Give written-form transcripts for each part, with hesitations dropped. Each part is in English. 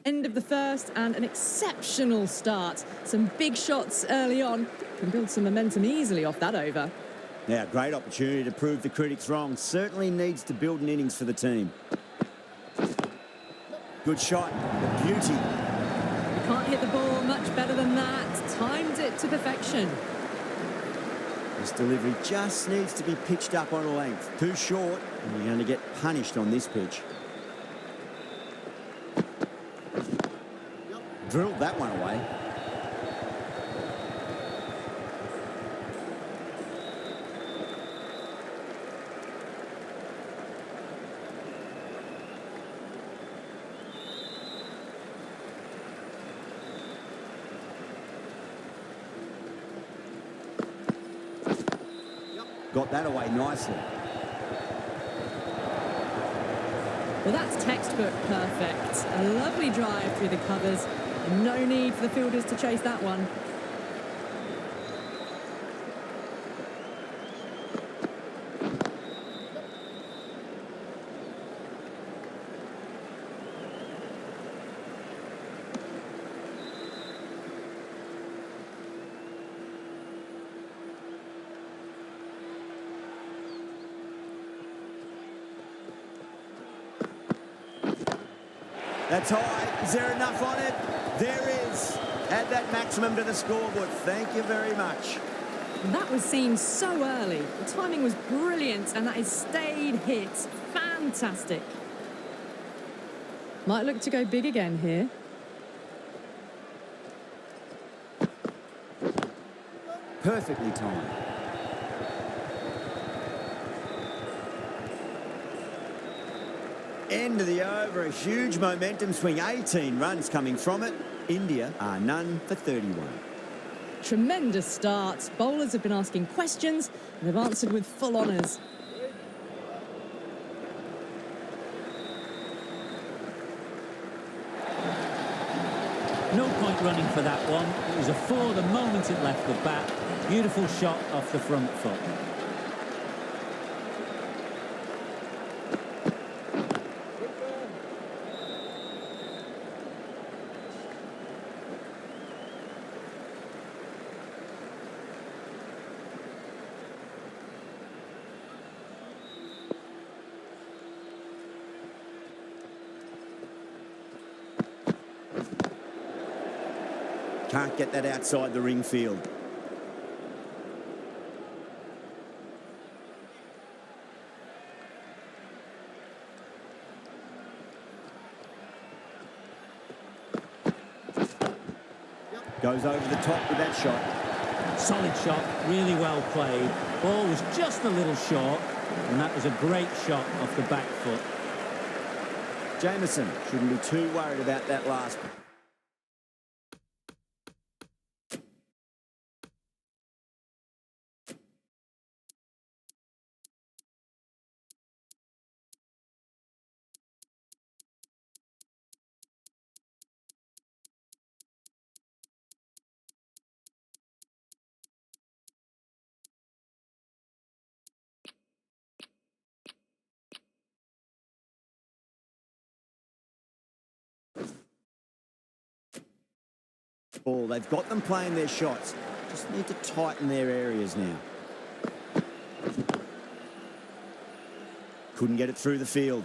End of the first and an exceptional start. Some big shots early on. Can build some momentum easily off that over. Now, great opportunity to prove the critics wrong. Certainly needs to build an innings for the team. Good shot. A beauty. You can't hit the ball much better than that. Timed it to perfection. This delivery just needs to be pitched up on a length. Too short, and you're going to get punished on this pitch. Drilled that one away. Got that away nicely. Well, that's textbook perfect. A lovely drive through the covers. And no need for the fielders to chase that one. That's high. Is there enough on it? There is. Add that maximum to the scoreboard. Thank you very much. That was seen so early. The timing was brilliant, and that is stayed hit. Fantastic. Might look to go big again here. Perfectly timed. End of the over, a huge momentum swing, 18 runs coming from it. India are none for 31. Tremendous start. Bowlers have been asking questions and they've answered with full honours. No point running for that one. It was a four the moment it left the bat. Beautiful shot off the front foot. Can't get that outside the ring field. Goes over the top with that shot. Solid shot, really well played. Ball was just a little short, and that was a great shot off the back foot. Jamieson shouldn't be too worried about that last one. Ball. They've got them playing their shots. Just need to tighten their areas now. Couldn't get it through the field.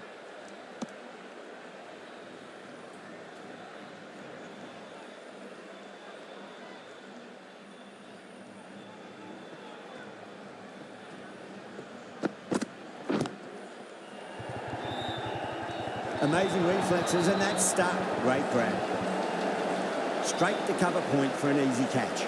Amazing reflexes, and that's stuck. Great grab. Straight to cover point for an easy catch.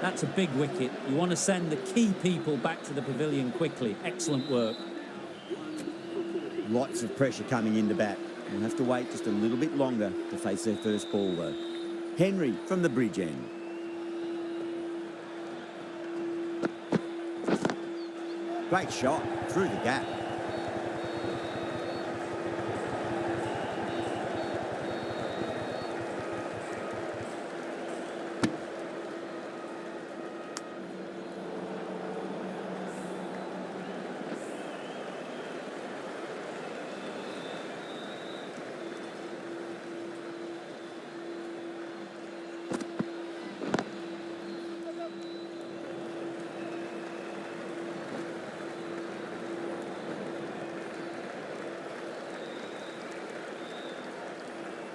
That's a big wicket. You want to send the key people back to the pavilion quickly. Excellent work. Lots of pressure coming in to bat. We'll have to wait just a little bit longer to face their first ball, though. Henry from the bridge end. Great shot through the gap.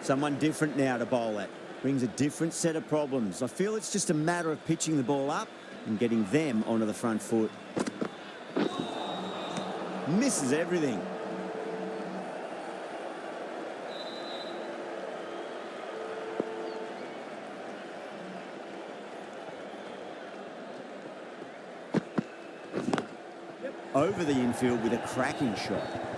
Someone different now to bowl at. Brings a different set of problems. I feel it's just a matter of pitching the ball up and getting them onto the front foot. Misses everything. Over the infield with a cracking shot.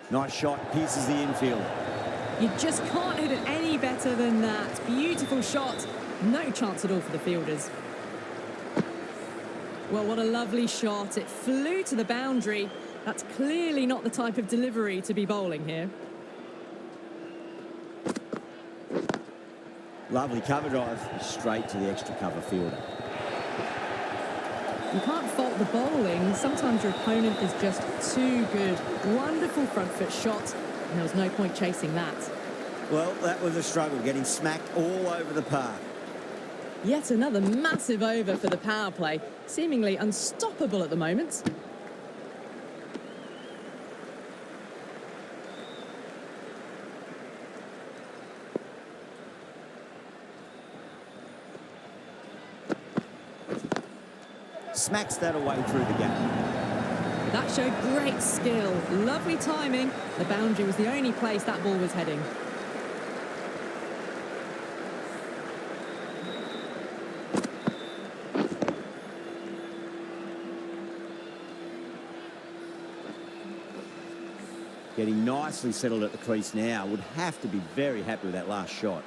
Nice shot, pierces the infield. You just can't hit it any better than that. Beautiful shot. No chance at all for the fielders. Well, what a lovely shot. It flew to the boundary. That's clearly not the type of delivery to be bowling here. Lovely cover drive, straight to the extra cover fielder. You can't fault the bowling. Sometimes your opponent is just too good. Wonderful front foot shot, and there was no point chasing that. Well, that was a struggle, getting smacked all over the park. Yet another massive over for the power play, seemingly unstoppable at the moment. Smacks that away through the gap. That showed great skill, lovely timing. The boundary was the only place that ball was heading. Getting nicely settled at the crease now. Would have to be very happy with that last shot.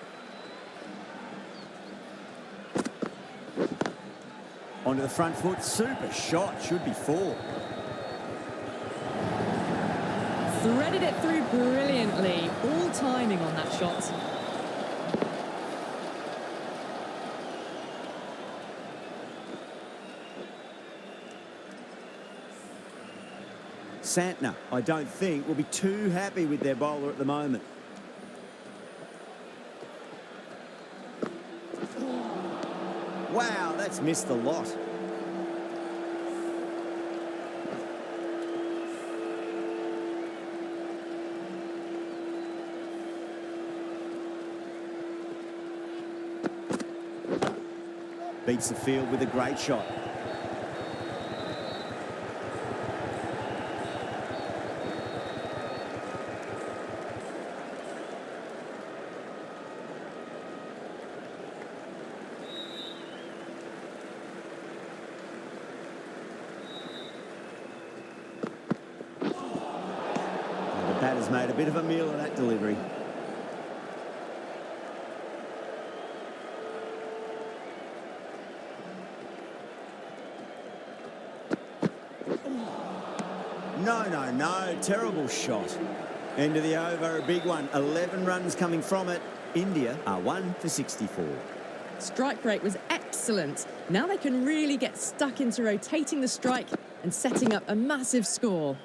Onto the front foot. Super shot. Should be 4. Threaded it through brilliantly. All timing on that shot. Santner, I don't think, will be too happy with their bowler at the moment. Wow, that's missed the lot. Beats the field with a great shot. The batter's made a bit of a meal of that delivery. No. Terrible shot. End of the over, a big one. 11 runs coming from it. India are 1 for 64. Strike rate was excellent. Now they can really get stuck into rotating the strike and setting up a massive score.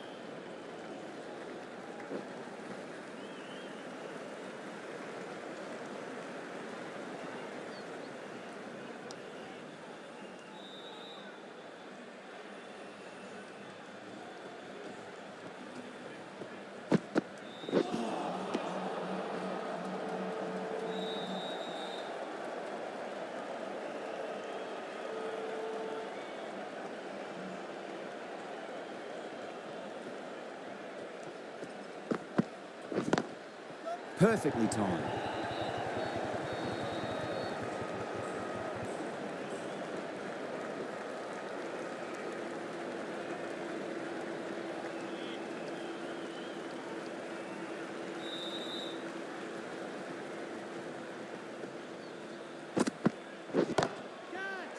Perfectly timed.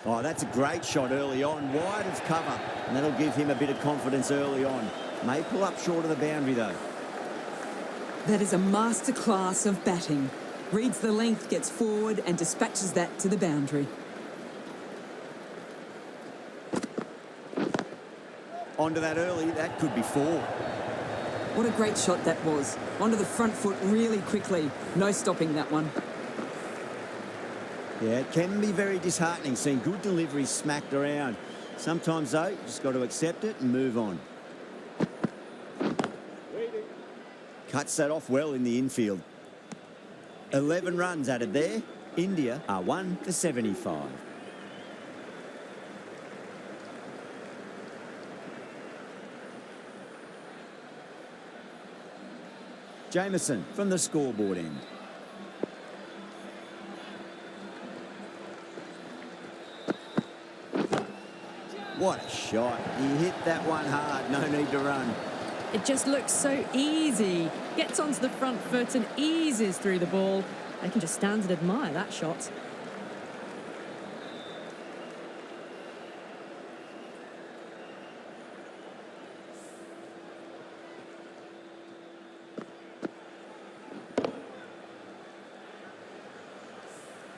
Oh, that's a great shot early on, wide of cover, and that'll give him a bit of confidence early on. May pull up short of the boundary though. That is a masterclass of batting. Reads the length, gets forward and dispatches that to the boundary. Onto that early, that could be 4. What a great shot that was. Onto the front foot really quickly. No stopping that one. Yeah, it can be very disheartening seeing good deliveries smacked around. Sometimes, though, you just got to accept it and move on. Cuts that off well in the infield. 11 runs added there. India are 1 for 75. Jameson from the scoreboard end. What a shot. He hit that one hard. No need to run. It just looks so easy. Gets onto the front foot and eases through the ball. They can just stand and admire that shot.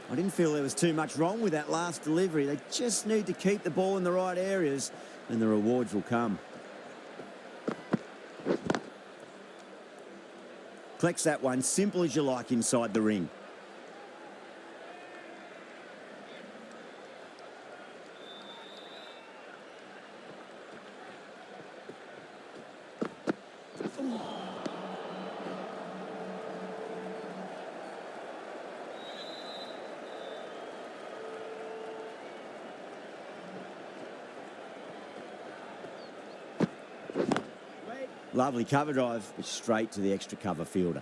I didn't feel there was too much wrong with that last delivery. They just need to keep the ball in the right areas and the rewards will come. Collects that one, simple as you like inside the ring. Lovely cover drive, but straight to the extra cover fielder.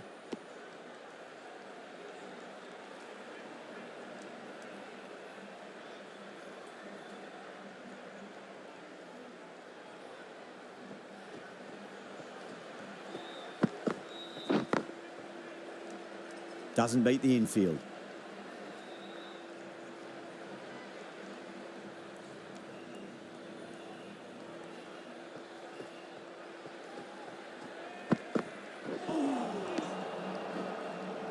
Doesn't beat the infield.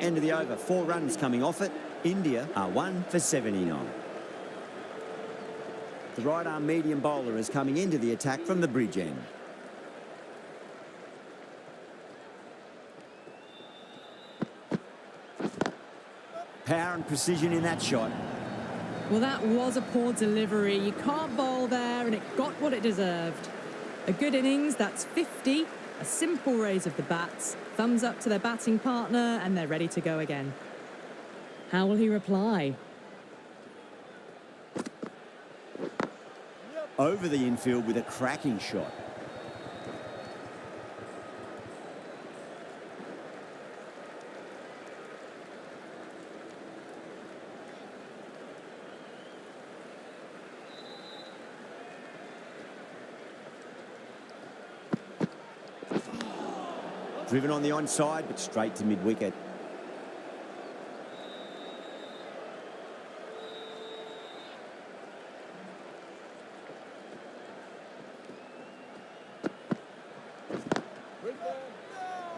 End of the over. 4 runs coming off it. India are 1 for 79. The right arm medium bowler is coming into the attack from the bridge end. Power and precision in that shot. Well, that was a poor delivery. You can't bowl there, and it got what it deserved. A good innings, that's 50. A simple raise of the bats. Thumbs up to their batting partner, and they're ready to go again. How will he reply? Over the infield with a cracking shot. Driven on the onside, but straight to mid-wicket.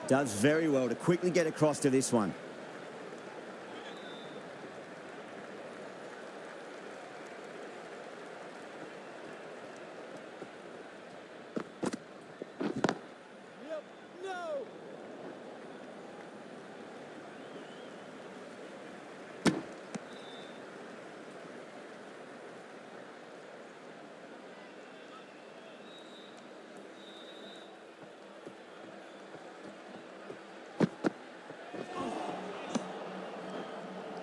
Does very well to quickly get across to this one.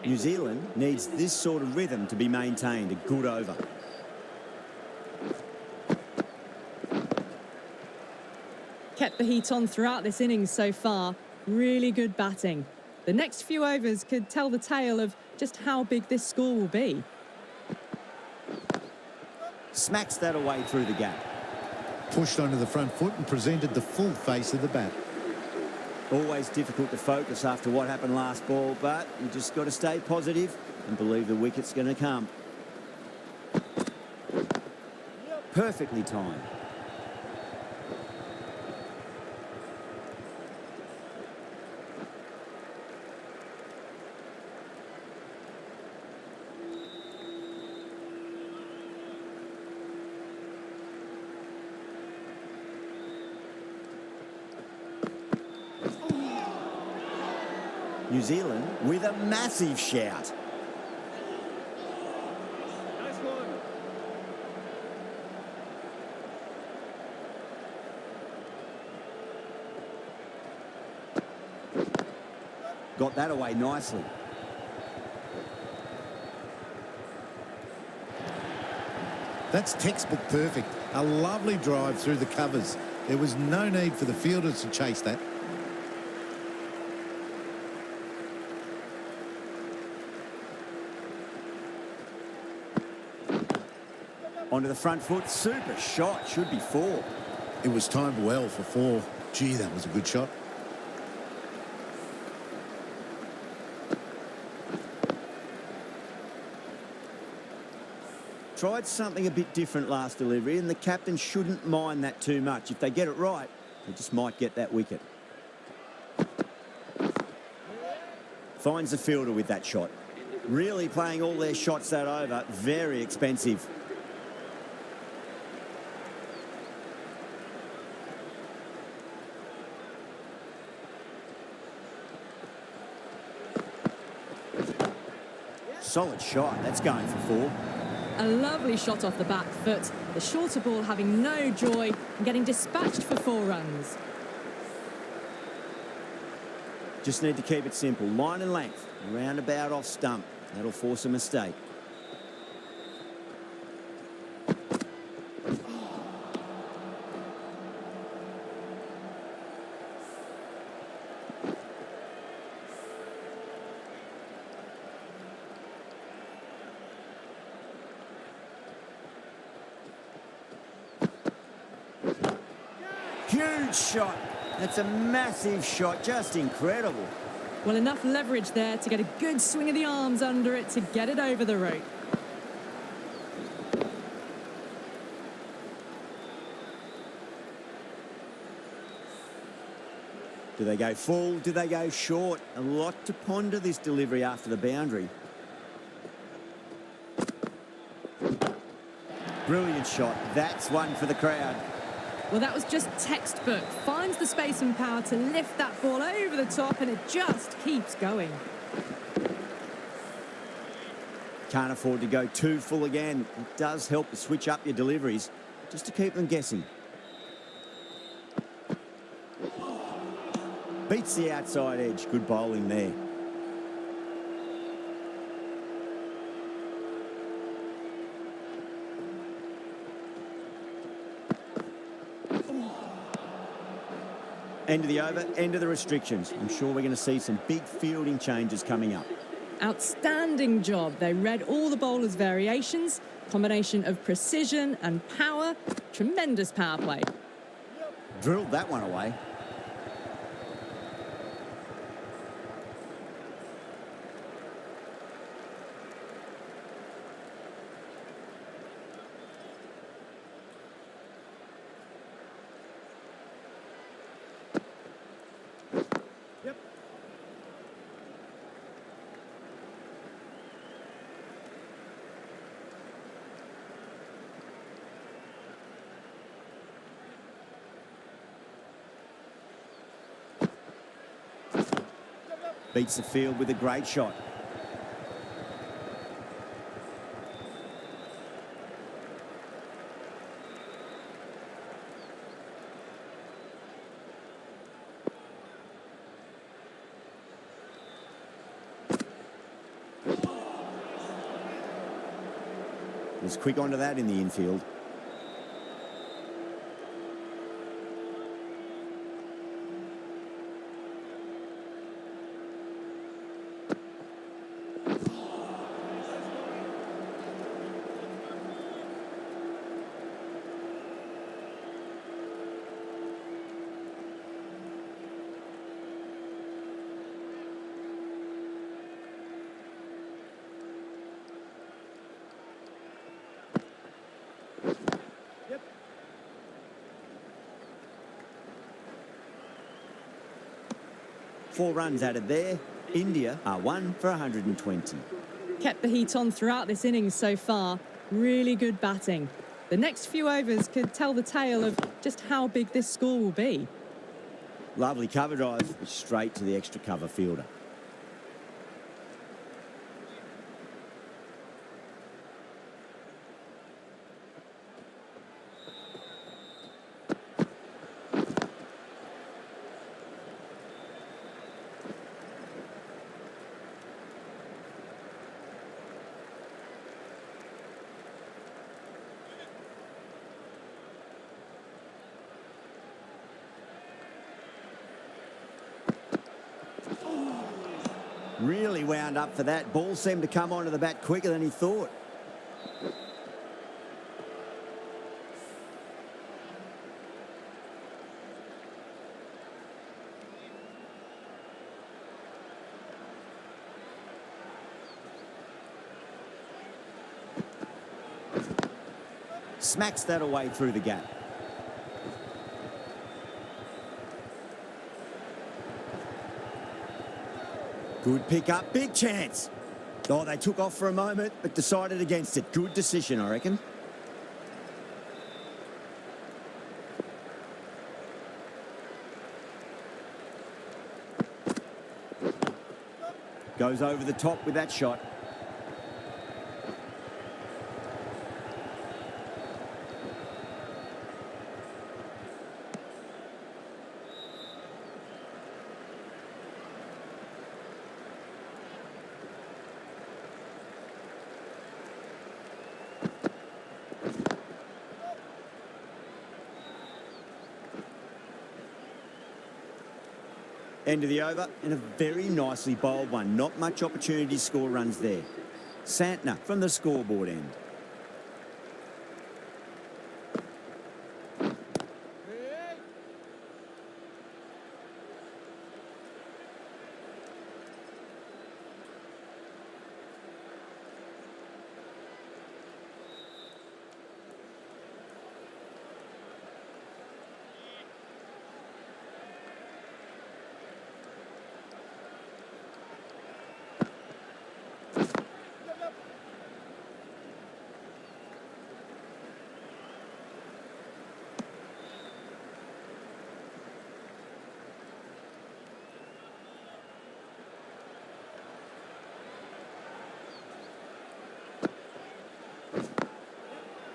New Zealand needs this sort of rhythm to be maintained. A good over. Kept the heat on throughout this innings so far. Really good batting. The next few overs could tell the tale of just how big this score will be. Smacks that away through the gap. Pushed onto the front foot and presented the full face of the bat. Always difficult to focus after what happened last ball, but you just got to stay positive and believe the wicket's going to come. Perfectly timed. New Zealand with a massive shout. Nice one. Got that away nicely. That's textbook perfect. A lovely drive through the covers. There was no need for the fielders to chase that. Onto the front foot. Super shot. Should be 4. It was timed well for 4. Gee, that was a good shot. Tried something a bit different last delivery, and the captain shouldn't mind that too much. If they get it right, they just might get that wicket. Finds the fielder with that shot. Really playing all their shots that over. Very expensive. Solid shot. That's going for 4. A lovely shot off the back foot. The shorter ball having no joy and getting dispatched for 4 runs. Just need to keep it simple. Line and length. Roundabout off stump. That'll force a mistake. Huge shot. That's a massive shot. Just incredible. Well, enough leverage there to get a good swing of the arms under it to get it over the rope. Do they go full? Do they go short? A lot to ponder this delivery after the boundary. Brilliant shot. That's one for the crowd. Well, that was just textbook. Finds the space and power to lift that ball over the top, and it just keeps going. Can't afford to go too full again. It does help to switch up your deliveries, just to keep them guessing. Beats the outside edge. Good bowling there. End of the over, end of the restrictions. I'm sure we're going to see some big fielding changes coming up. Outstanding job. They read all the bowlers' variations, combination of precision and power. Tremendous power play. Drilled that one away. Beats the field with a great shot. Was quick onto that in the infield. Four runs added there. India are 1 for 120. Kept the heat on throughout this innings so far. Really good batting. The next few overs could tell the tale of just how big this score will be. Lovely cover drive, straight to the extra cover fielder. Really wound up for that. Ball seemed to come onto the bat quicker than he thought. Smacks that away through the gap. Good pick up, big chance. Oh, they took off for a moment, but decided against it. Good decision, I reckon. Goes over the top with that shot. End of the over, and a very nicely bowled one. Not much opportunity to score runs there. Santner from the scoreboard end.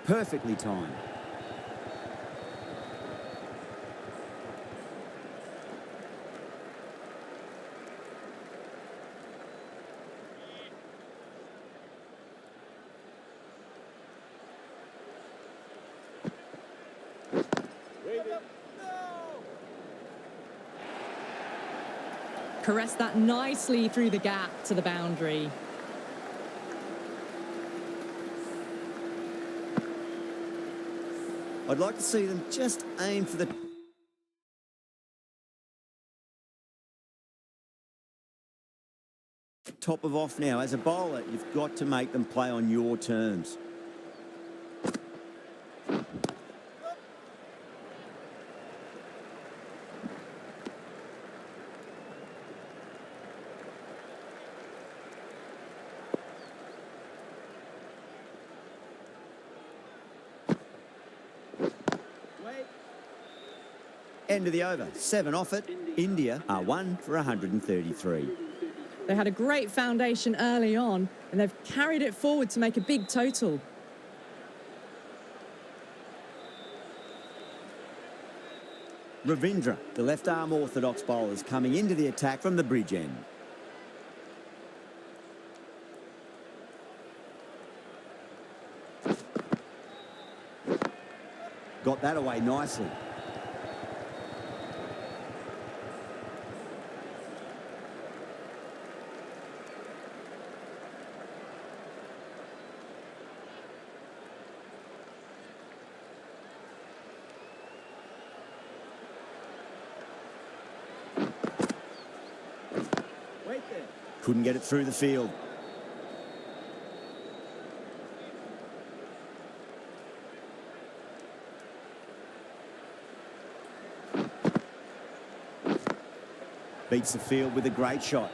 Perfectly timed. Caressed that nicely through the gap to the boundary. I'd like to see them just aim for the top of off now. As a bowler, you've got to make them play on your terms. End of the over. 7 off it. India are 1 for 133. They had a great foundation early on, and they've carried it forward to make a big total. Ravindra, the left-arm orthodox bowlers, coming into the attack from the bridge end. Got that away nicely. Couldn't get it through the field. Beats the field with a great shot.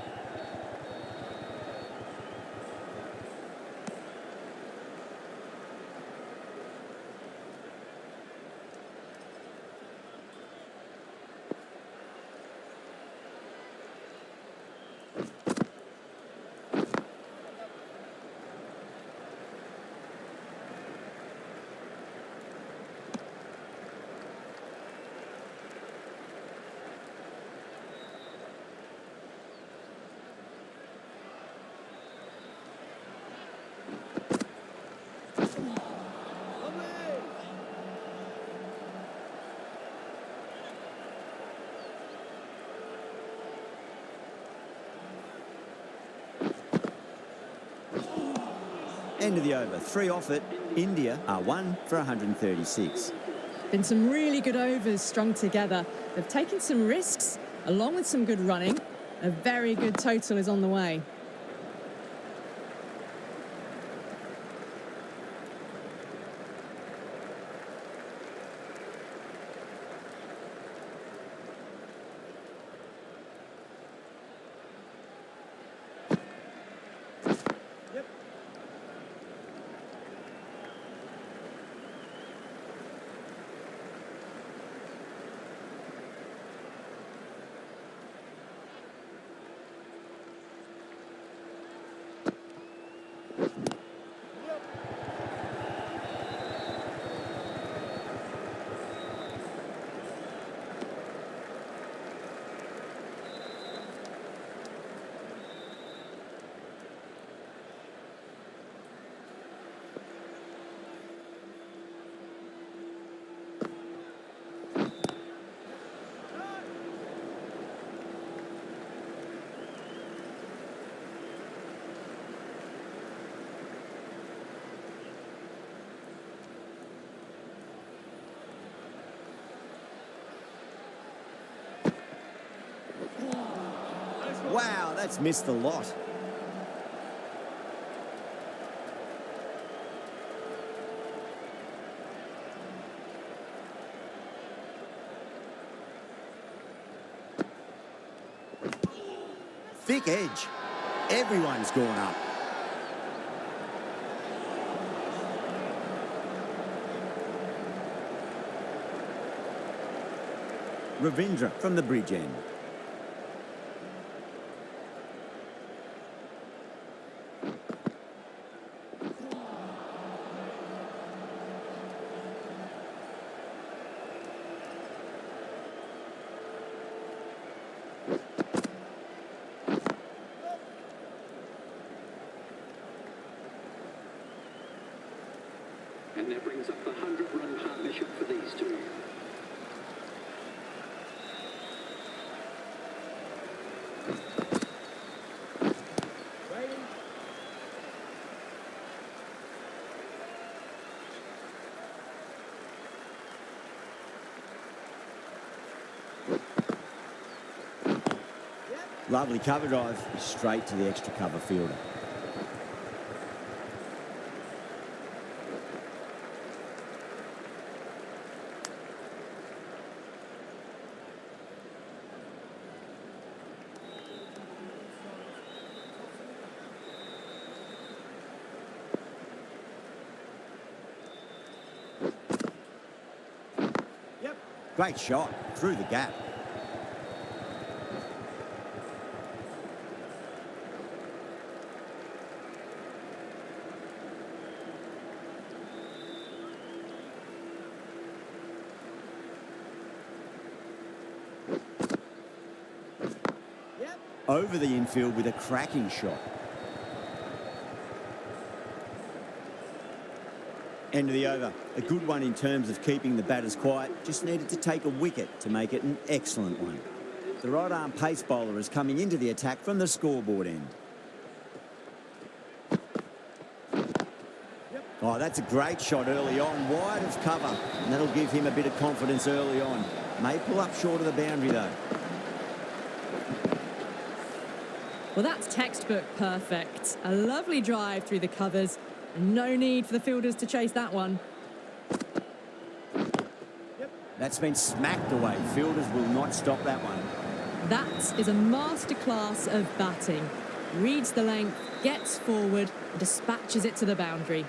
End of the over. 3 off it. India are 1 for 136. Been some really good overs strung together. They've taken some risks, along with some good running. A very good total is on the way. Wow, that's missed the lot. Thick edge. Everyone's gone up. Ravindra from the bridge end. And that brings up the 100-run partnership for these two. Lovely cover drive, straight to the extra cover fielder. Great shot through the gap. Over the infield with a cracking shot. End of the over. A good one in terms of keeping the batters quiet. Just needed to take a wicket to make it an excellent one. The right arm pace bowler is coming into the attack from the scoreboard end. Oh, that's a great shot early on, wide of cover. And that'll give him a bit of confidence early on. May pull up short of the boundary though. Well, that's textbook perfect. A lovely drive through the covers. And no need for the fielders to chase that one. That's been smacked away. Fielders will not stop that one. That is a masterclass of batting. Reads the length, gets forward, and dispatches it to the boundary.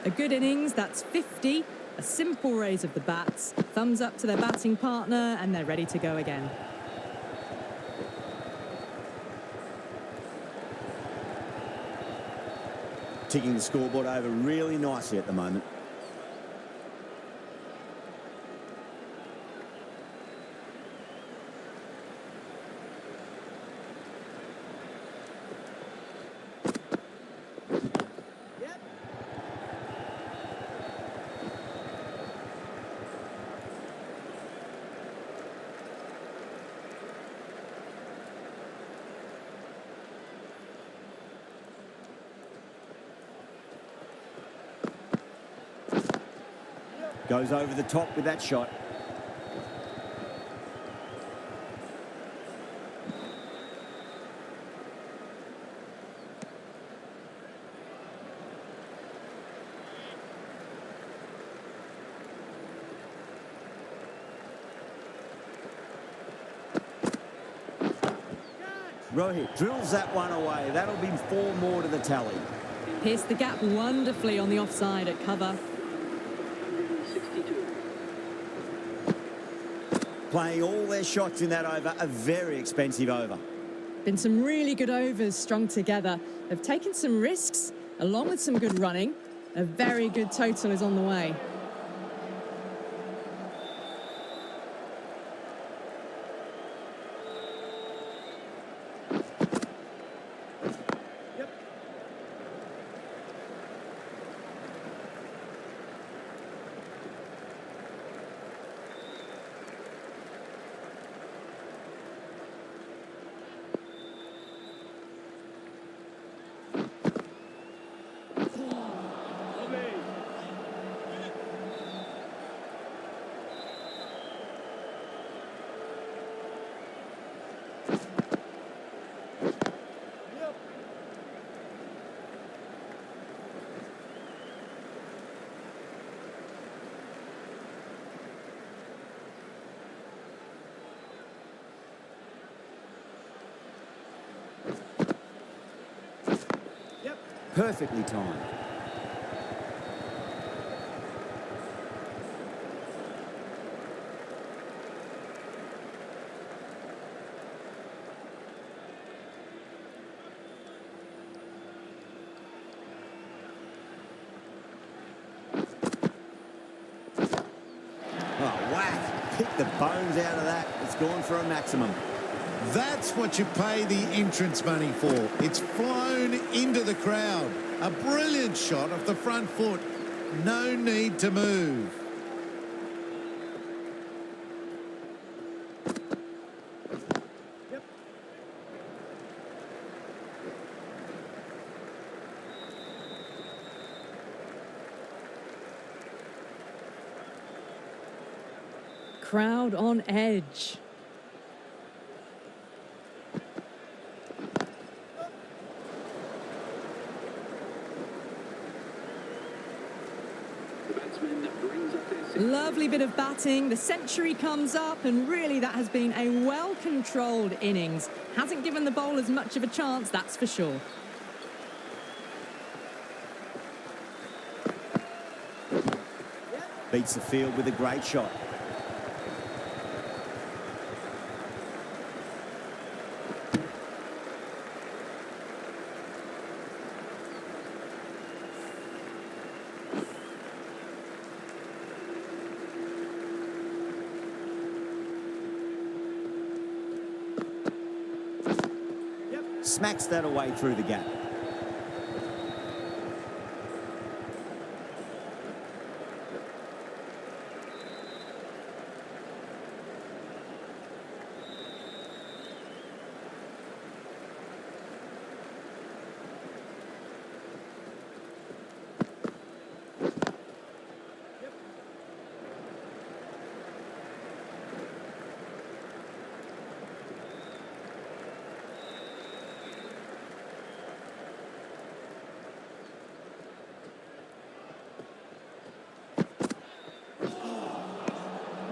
A good innings, that's 50. A simple raise of the bats. Thumbs up to their batting partner, and they're ready to go again. Ticking the scoreboard over really nicely at the moment. Goes over the top with that shot. Rohit drills that one away. That'll be 4 more to the tally. Pierced the gap wonderfully on the offside at cover. 162. Playing all their shots in that over, a very expensive over. Been some really good overs strung together. They've taken some risks, along with some good running. A very good total is on the way. Perfectly timed. Oh, whack. Pick the bones out of that. It's gone for a maximum. That's what you pay the entrance money for. It's flown into the crowd. A brilliant shot off the front foot. No need to move. Crowd on edge. The batsman that brings up their six. Lovely bit of batting. The century comes up, and really that has been a well-controlled innings. Hasn't given the bowlers much of a chance, that's for sure. Beats the field with a great shot. Smacks that away through the gap.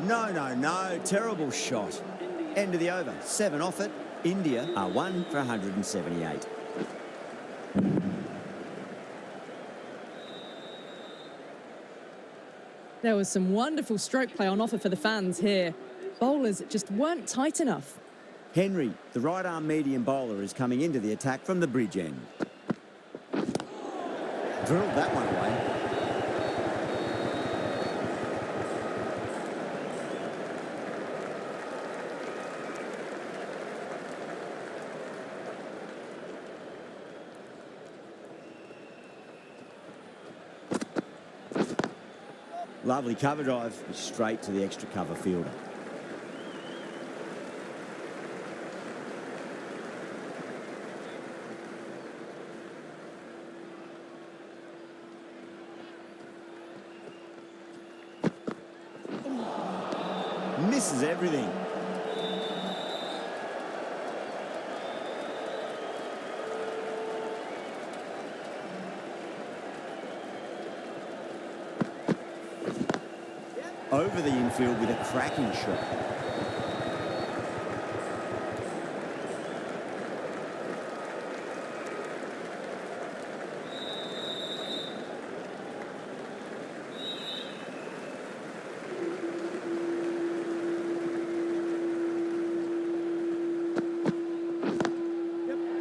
No, no, no. Terrible shot. End of the over. 7 off it. India are 1 for 178. There was some wonderful stroke play on offer for the fans here. Bowlers just weren't tight enough. Henry, the right arm medium bowler, is coming into the attack from the bridge end. Drilled that one away. Lovely cover drive, straight to the extra cover fielder. everything. Over the infield with a cracking shot.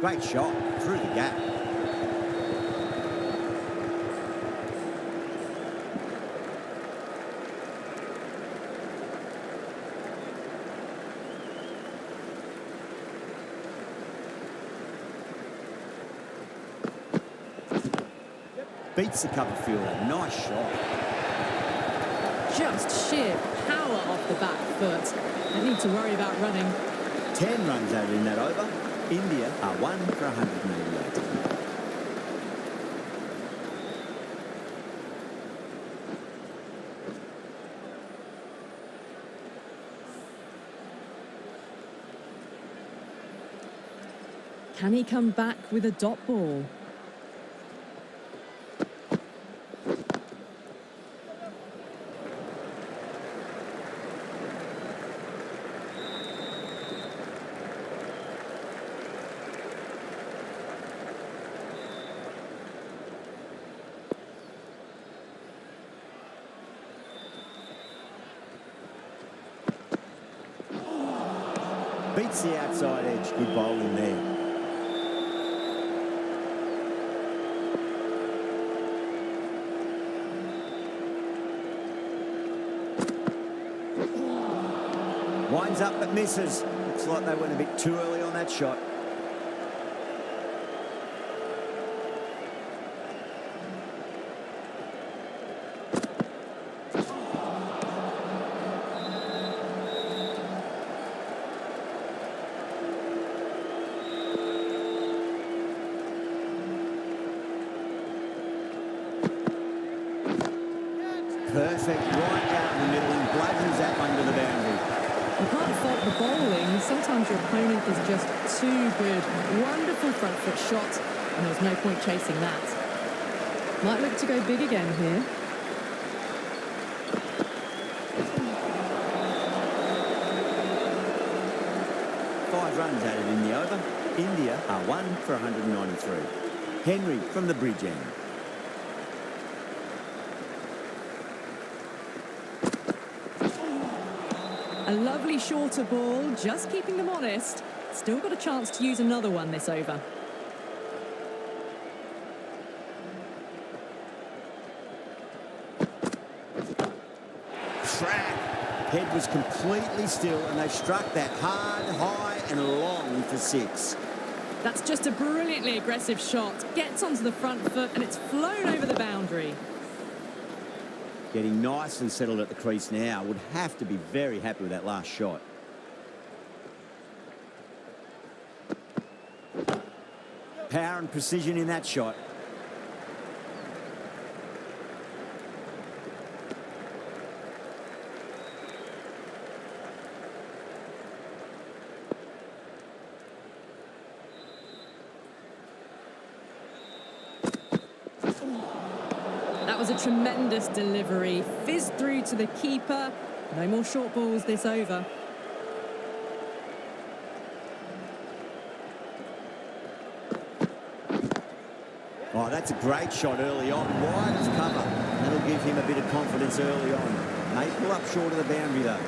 Great shot through the gap. Beats the cover fielder. Nice shot. Just sheer power off the back foot. Don't need to worry about running. 10 runs added in that over. India are 1 for 188. Can he come back with a dot ball? Beats the outside edge. Good bowling there. Winds up but misses. Looks like they went a bit too early on that shot. Perfect, right down the middle and bludgeons that one to the boundary. You can't fault the bowling. Sometimes your opponent is just too good. Wonderful front foot shot, and there's no point chasing that. Might look to go big again here. Five runs added in the over. India are 1 for 193. Henry from the bridge end. A lovely shorter ball, just keeping them honest. Still got a chance to use another one this over. Crack. Head was completely still and they struck that hard, high and long for 6. That's just a brilliantly aggressive shot. Gets onto the front foot and it's flown over the boundary. Getting nicely settled at the crease now. Would have to be very happy with that last shot. Power and precision in that shot. That was a tremendous delivery. Fizzed through to the keeper. No more short balls this over. Oh, that's a great shot early on. Wide of cover. That'll give him a bit of confidence early on. May pull up short of the boundary though.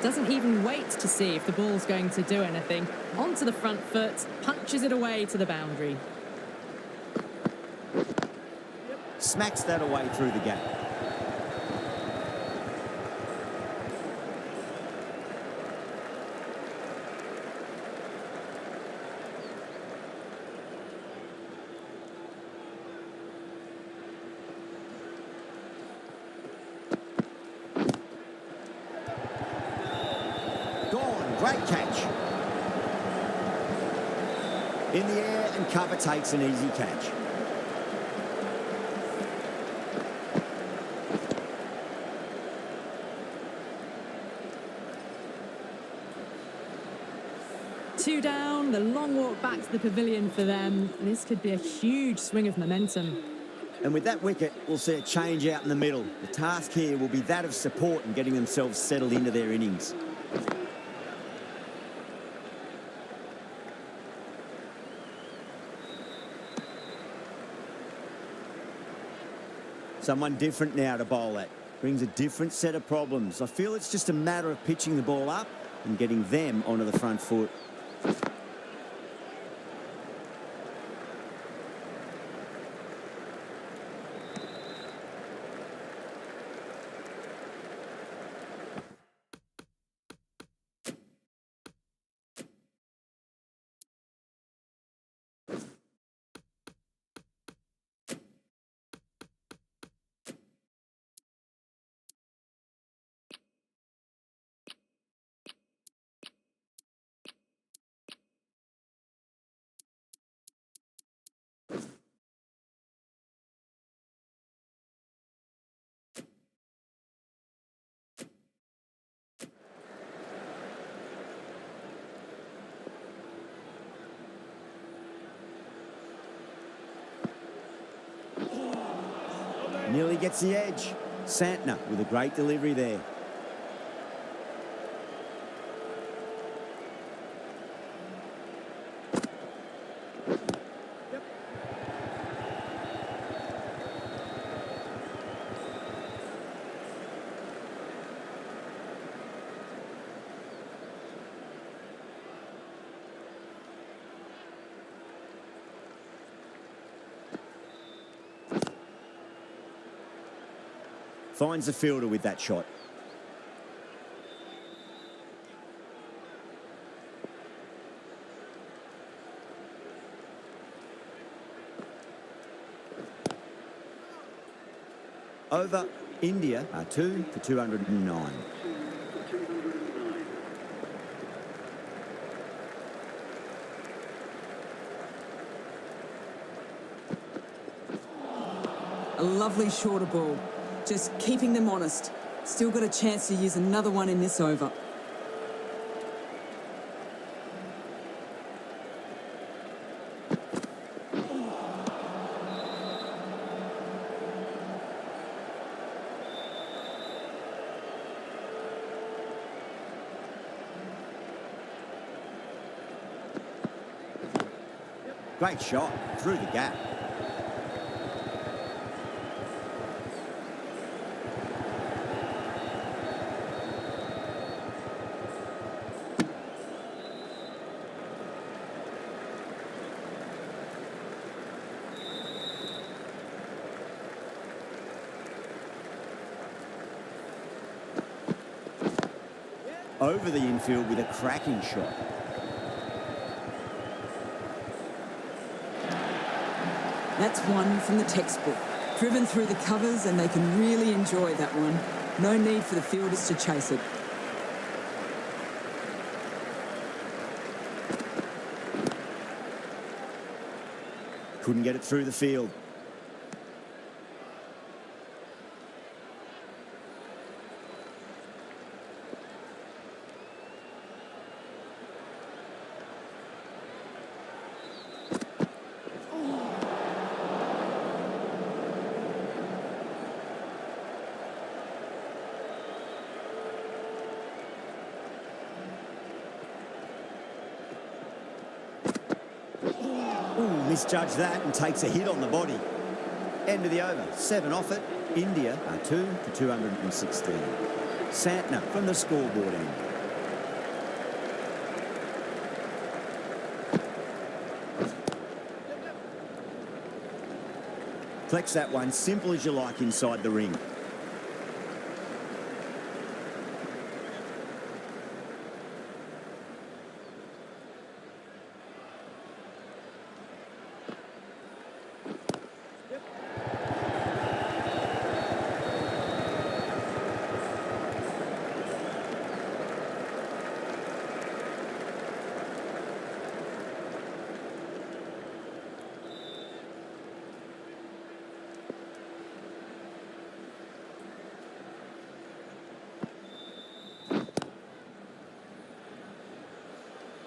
Doesn't even wait to see if the ball's going to do anything. Onto the front foot, punches it away to the boundary. Smacks that away through the gap. Gone, great catch. In the air and cover takes an easy catch. 2 down, the long walk back to the pavilion for them. This could be a huge swing of momentum. And with that wicket, we'll see a change out in the middle. The task here will be that of support and getting themselves settled into their innings. Someone different now to bowl at. Brings a different set of problems. I feel it's just a matter of pitching the ball up and getting them onto the front foot. Nearly gets the edge. Santner with a great delivery there. Finds the fielder with that shot. Over, India are 2 for 209. A lovely shorter ball. Just keeping them honest. Still got a chance to use another one in this over. Great shot through the gap. Over the infield with a cracking shot. That's one from the textbook. Driven through the covers and they can really enjoy that one. No need for the fielders to chase it. Couldn't get it through the field. Misjudged that and takes a hit on the body. End of the over. 7 off it. India are 2 for 216. Santner from the scoreboard end. Flex that one, simple as you like inside the ring.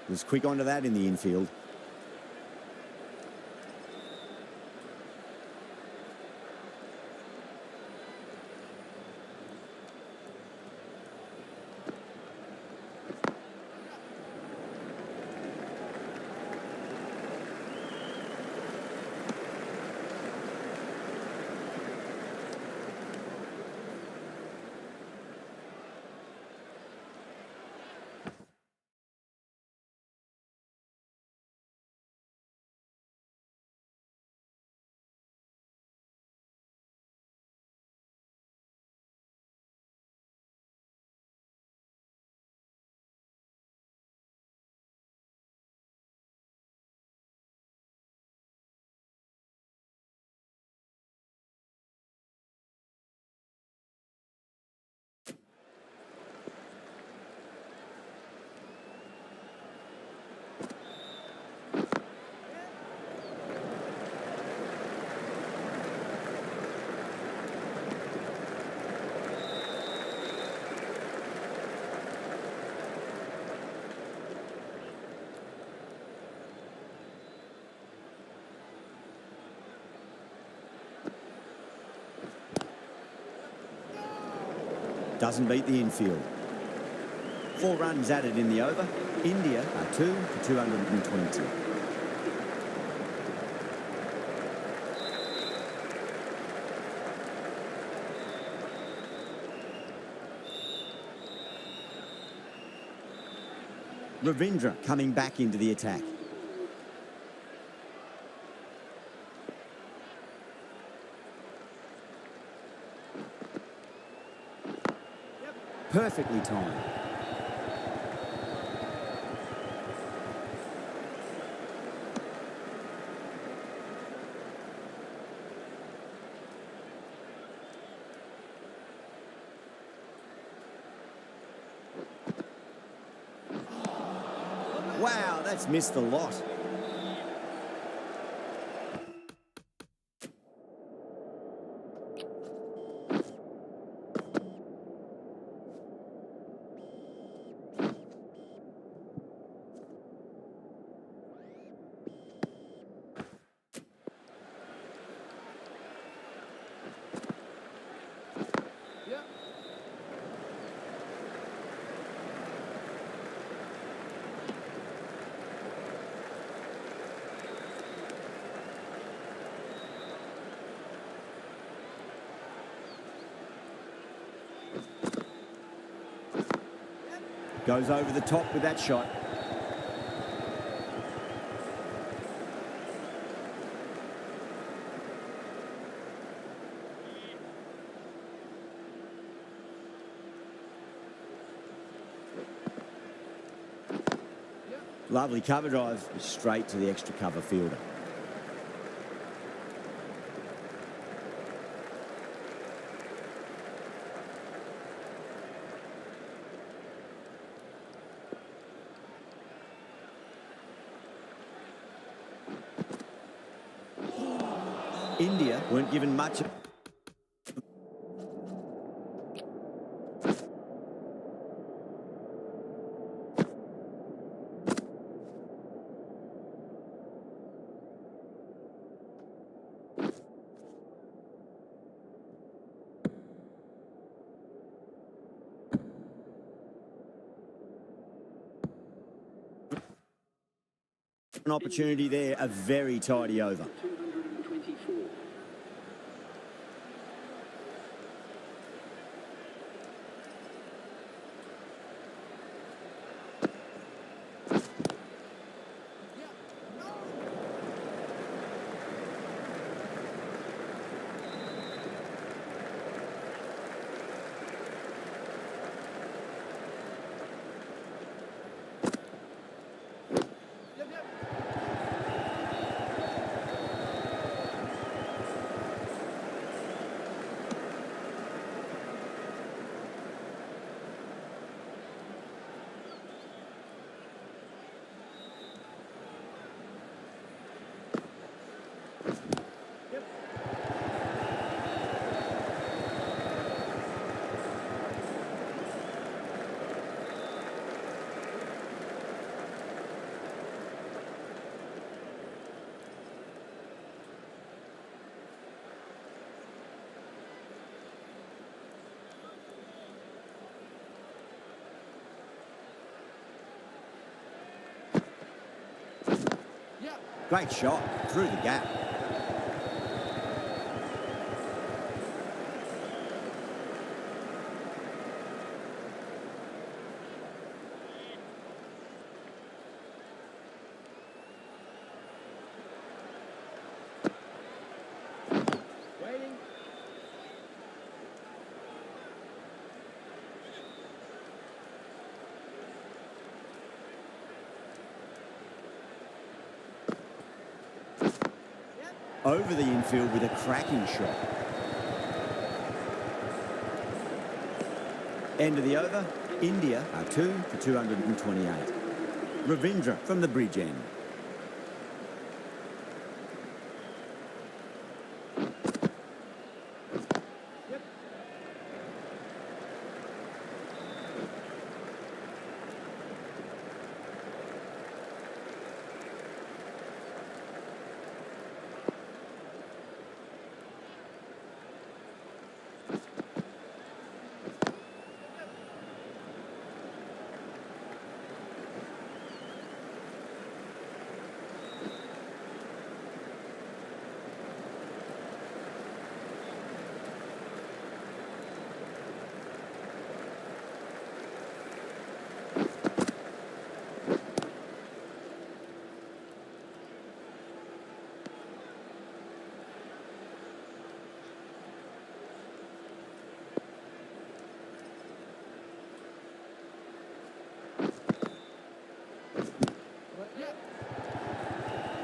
Was quick onto that in the infield. Doesn't beat the infield. 4 runs added in the over. India are 2 for 220. Ravindra coming back into the attack. Perfectly timed. Wow, that's missed the lot. Goes over the top with that shot. Lovely cover drive straight to the extra cover fielder. India weren't given much. An opportunity there, a very tidy over. 224. Great shot through the gap. Over the infield with a cracking shot. End of the over. India are 2 for 228. Ravindra from the bridge end.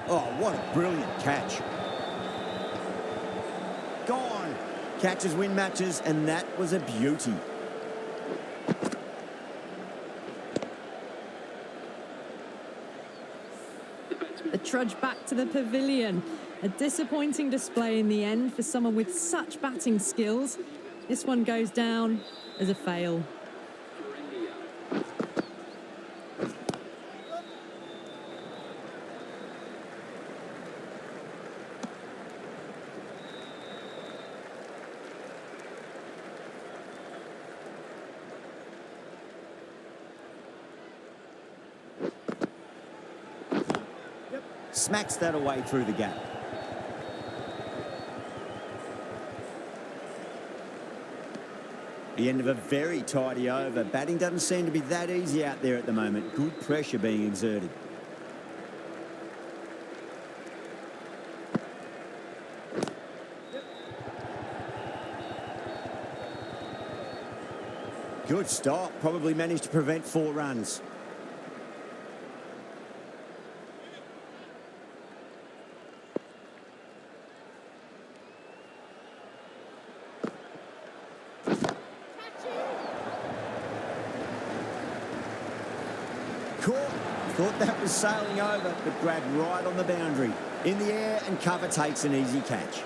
Oh, what a brilliant catch. Gone. Catches win matches, and that was a beauty. The trudge back to the pavilion. A disappointing display in the end for someone with such batting skills. This one goes down as a fail. For India. Smacks that away through the gap. The end of a very tidy over. Batting doesn't seem to be that easy out there at the moment. Good pressure being exerted. Good stop. Probably managed to prevent 4 runs. Caught. Thought that was sailing over, but grabbed right on the boundary. In the air, and cover takes an easy catch.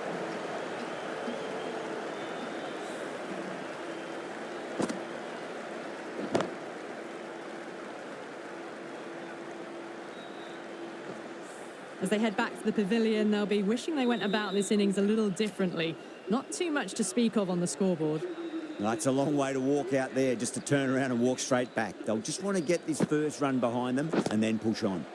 As they head back to the pavilion, they'll be wishing they went about this innings a little differently. Not too much to speak of on the scoreboard. That's a long way to walk out there just to turn around and walk straight back. They'll just want to get this first run behind them and then push on.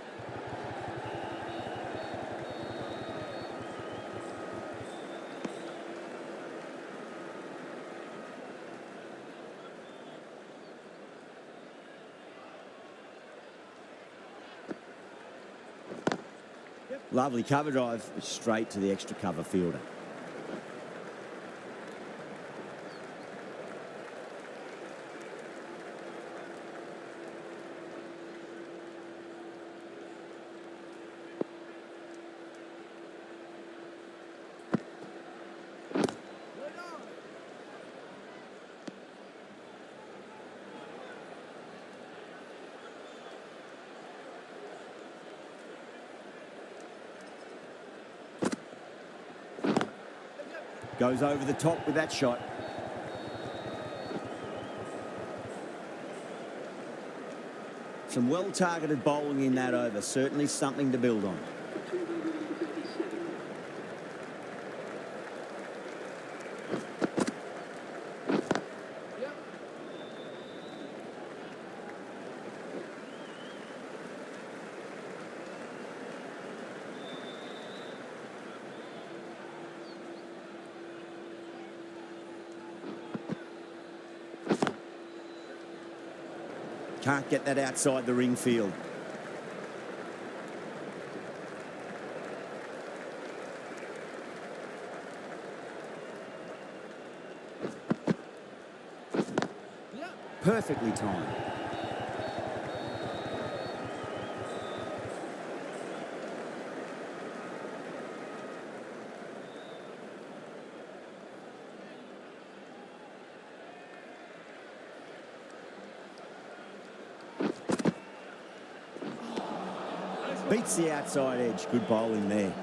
Lovely cover drive, straight to the extra cover fielder. Goes over the top with that shot. Some well-targeted bowling in that over. Certainly something to build on. 237. Can't get that outside the ring field. Perfectly timed. Beats the outside edge. Good bowling there.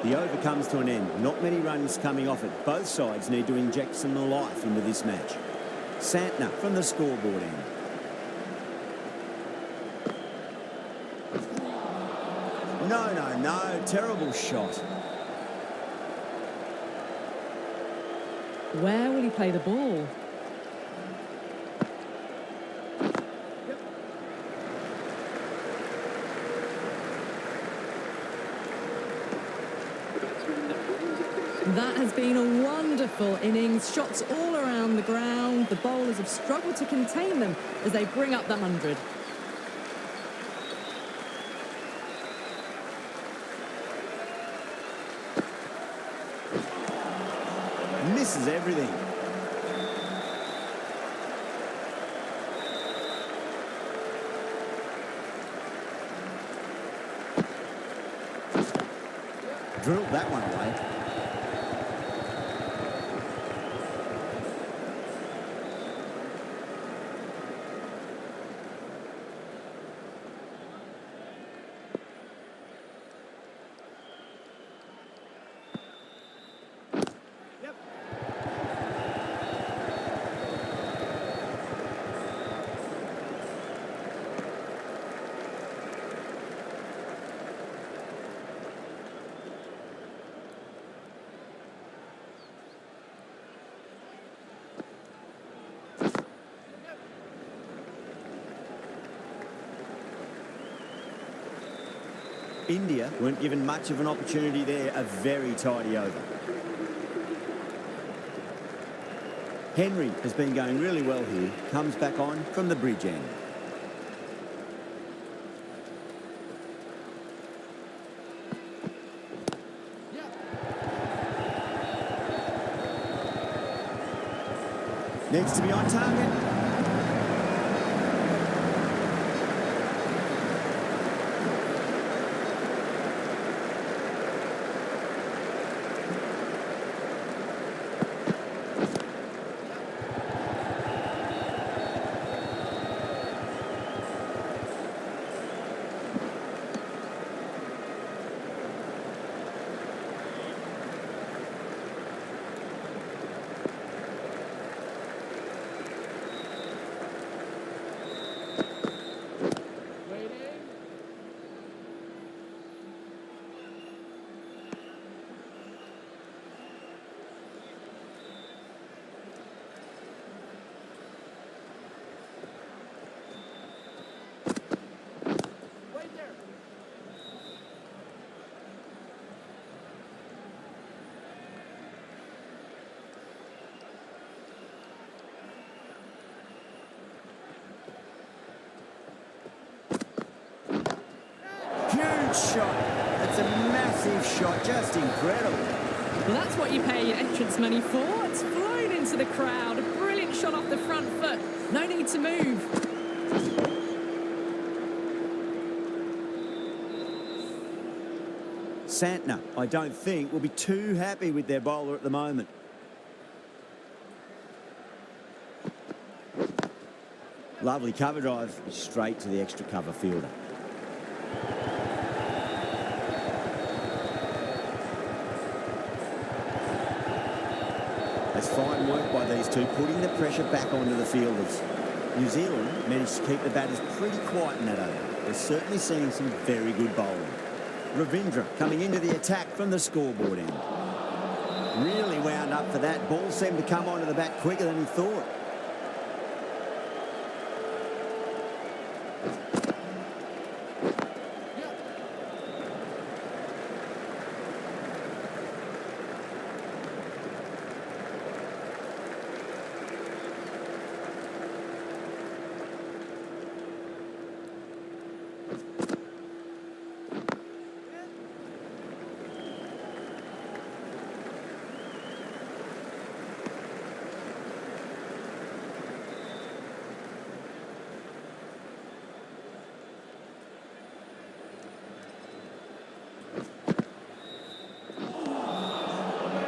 The over comes to an end. Not many runs coming off it. Both sides need to inject some life into this match. Santner from the scoreboard end. No, no, no. Terrible shot. Where will he play the ball? That has been a wonderful innings. Shots all around the ground. The bowlers have struggled to contain them as they bring up the 100. Misses everything. Drilled that one away. India weren't given much of an opportunity there. A very tidy over. Henry has been going really well here. Comes back on from the bridge end. Needs to be on target. Shot. That's a massive shot, just incredible. Well, that's what you pay your entrance money for. It's flown into the crowd. A brilliant shot off the front foot. No need to move. Santner, I don't think, will be too happy with their bowler at the moment. Lovely cover drive, straight to the extra cover fielder. That's fine work by these two, putting the pressure back onto the fielders. New Zealand managed to keep the batters pretty quiet in that over. They're certainly seeing some very good bowling. Ravindra coming into the attack from the scoreboard end. Really wound up for that. Ball seemed to come onto the bat quicker than he thought.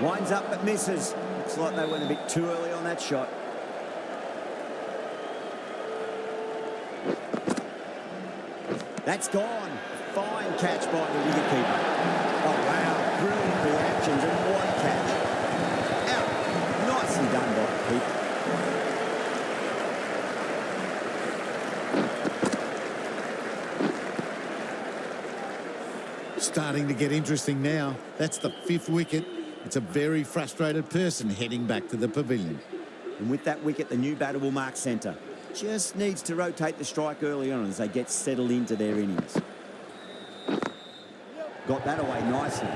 Winds up but misses. Looks like they went a bit too early on that shot. That's gone. Fine catch by the wicketkeeper. Oh, wow. Brilliant reactions and what a catch. Out. Nicely done by the keeper. Starting to get interesting now. That's the 5th wicket. It's a very frustrated person heading back to the pavilion. And with that wicket, the new batter will mark centre. Just needs to rotate the strike early on as they get settled into their innings. Got that away nicely.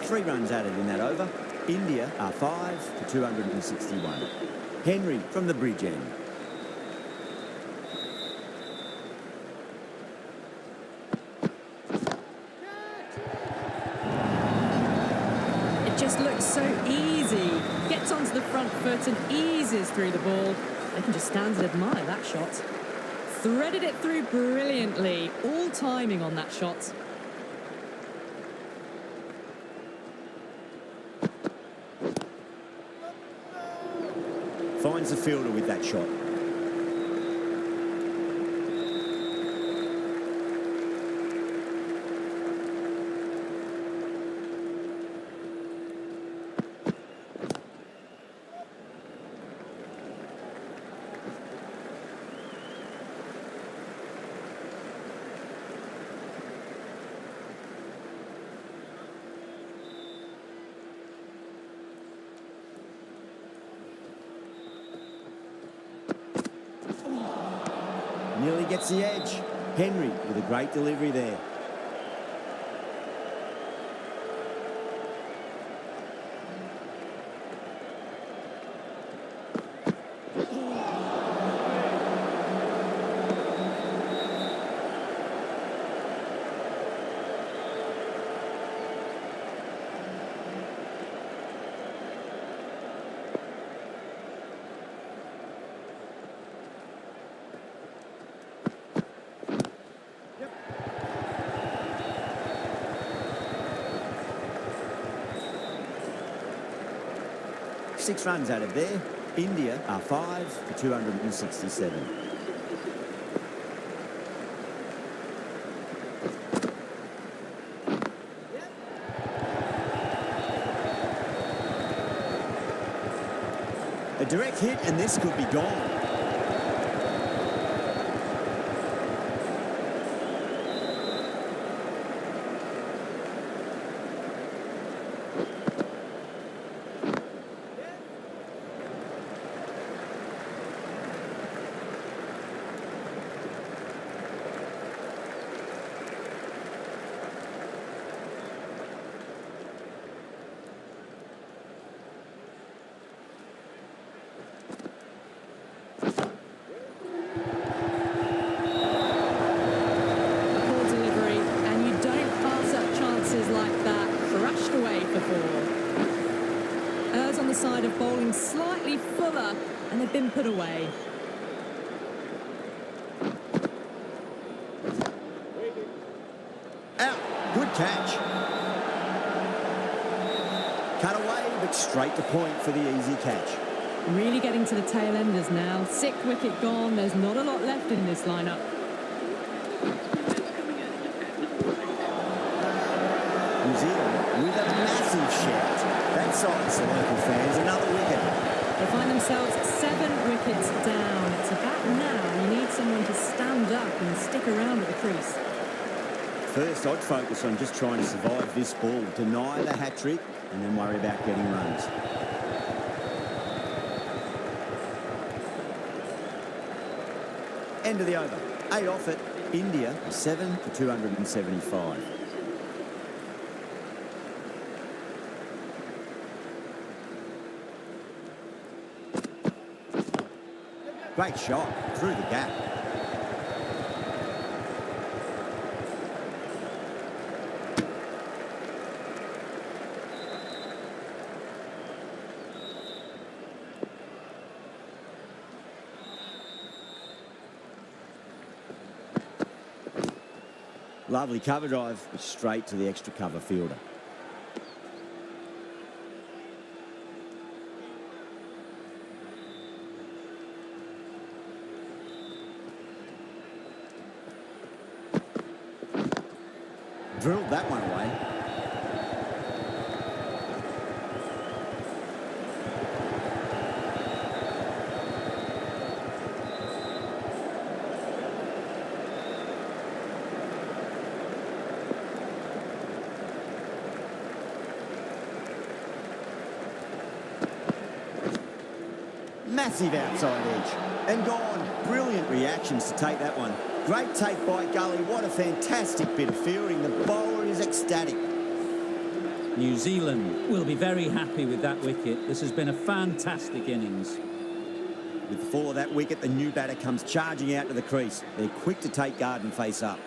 Three runs added in that over. India are 5 for 261. Henry from the bridge end. Just looks so easy. Gets onto the front foot and eases through the ball. They can just stand and admire that shot. Threaded it through brilliantly. All timing on that shot. Finds the fielder with that shot. Nearly gets the edge. Henry with a great delivery there. Six runs added there. India are 5 for 267. A direct hit and this could be gone. Side of bowling slightly fuller and they've been put away. Out. Good catch. Cut away but straight to point for the easy catch. Really getting to the tail enders now. 6th wicket gone. There's not a lot left in this lineup. New Zealand with a massive shout. That sights the local fans. Another wicket. They find themselves 7 wickets. wickets down. It's about now you need someone to stand up and stick around at the crease. First, I'd focus on just trying to survive this ball, deny the hat-trick, and then worry about getting runs. End of the over. 8 off it. India 7 for 275. Great shot through the gap. Lovely cover drive, straight to the extra cover fielder. Drilled that one away. Massive outside edge. And gone. Brilliant reactions to take that one. Great take by Gully. What a fantastic bit of fielding. The bowler is ecstatic. New Zealand will be very happy with that wicket. This has been a fantastic innings. With the fall of that wicket, the new batter comes charging out to the crease. They're quick to take guard and face up.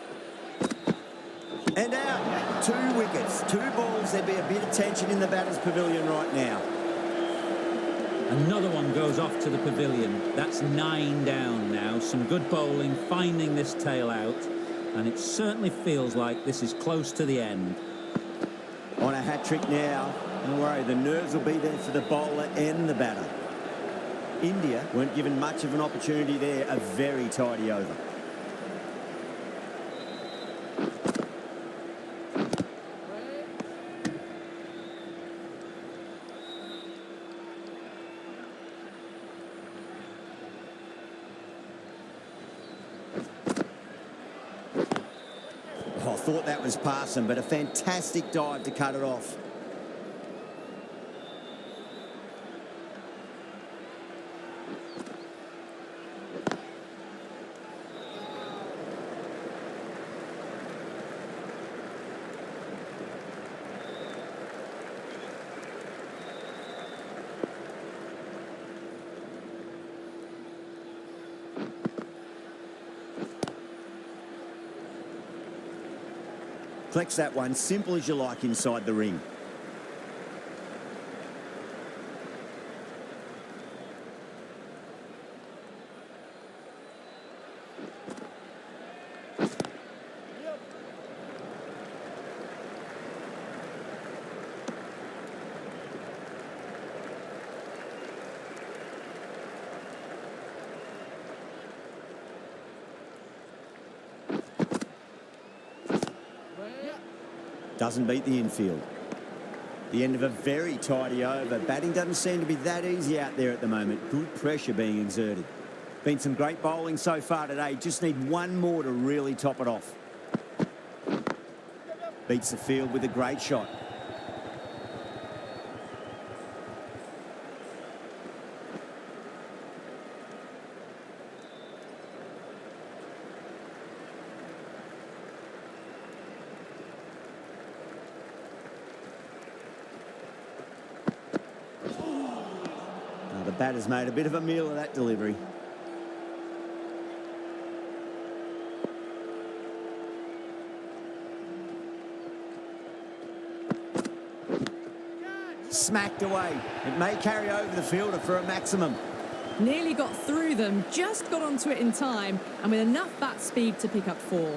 And out. 2 wickets, 2 balls. There'd be a bit of tension in the batter's pavilion right now. Another one goes off to the pavilion. That's 9 down now. Some good bowling, finding this tail out. And it certainly feels like this is close to the end. On a hat-trick now. Don't worry, the nerves will be there for the bowler and the batter. India weren't given much of an opportunity there. A very tidy over. I thought that was passing, but a fantastic dive to cut it off. Flex that one, simple as you like inside the ring. Doesn't beat the infield. The end of a very tidy over. Batting doesn't seem to be that easy out there at the moment. Good pressure being exerted. Been some great bowling so far today. Just need one more to really top it off. Beats the field with a great shot. The batter's made a bit of a meal of that delivery. Smacked away. It may carry over the fielder for a maximum. Nearly got through them, just got onto it in time, and with enough bat speed to pick up 4.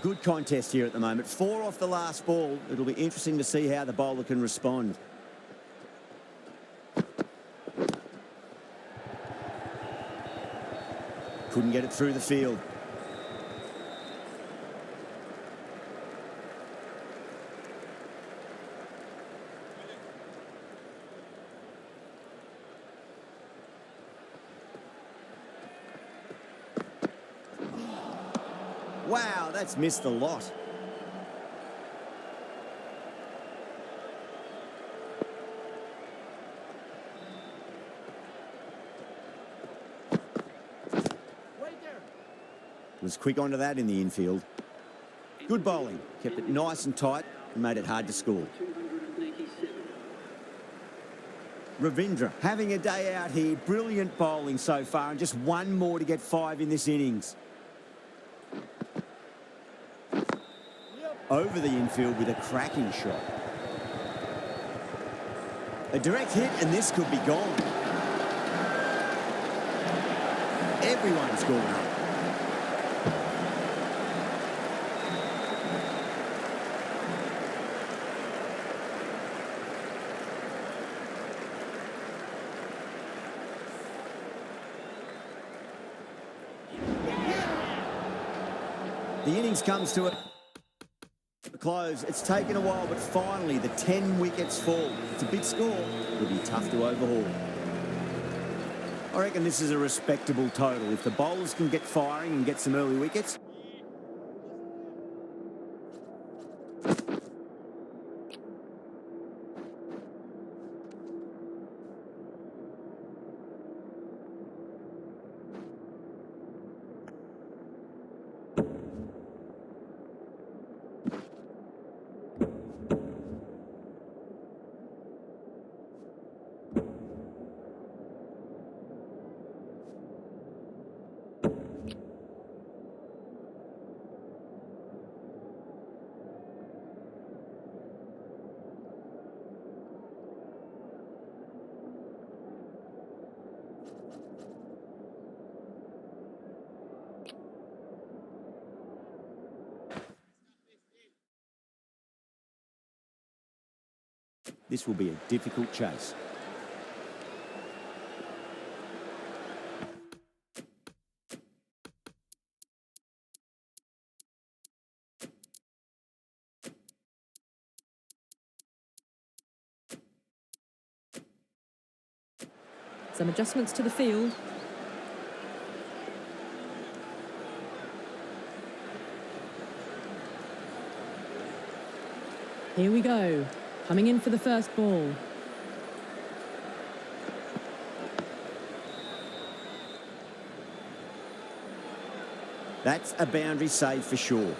Good contest here at the moment. 4 off the last ball. It'll be interesting to see how the bowler can respond. Couldn't get it through the field. Wow, that's missed a lot. Was quick onto that in the infield. Good bowling. Kept it nice and tight and made it hard to score. 287. Ravindra having a day out here. Brilliant bowling so far, and just one more to get 5 in this innings. Over the infield with a cracking shot. A direct hit, and this could be gone. Everyone's gone up. The innings comes to a close. It's taken a while, but finally the 10 wickets fall. It's a big score. It'll be tough to overhaul. I reckon this is a respectable total. If the bowlers can get firing and get some early wickets. This will be a difficult chase. Some adjustments to the field. Here we go. Coming in for the first ball. That's a boundary save for sure.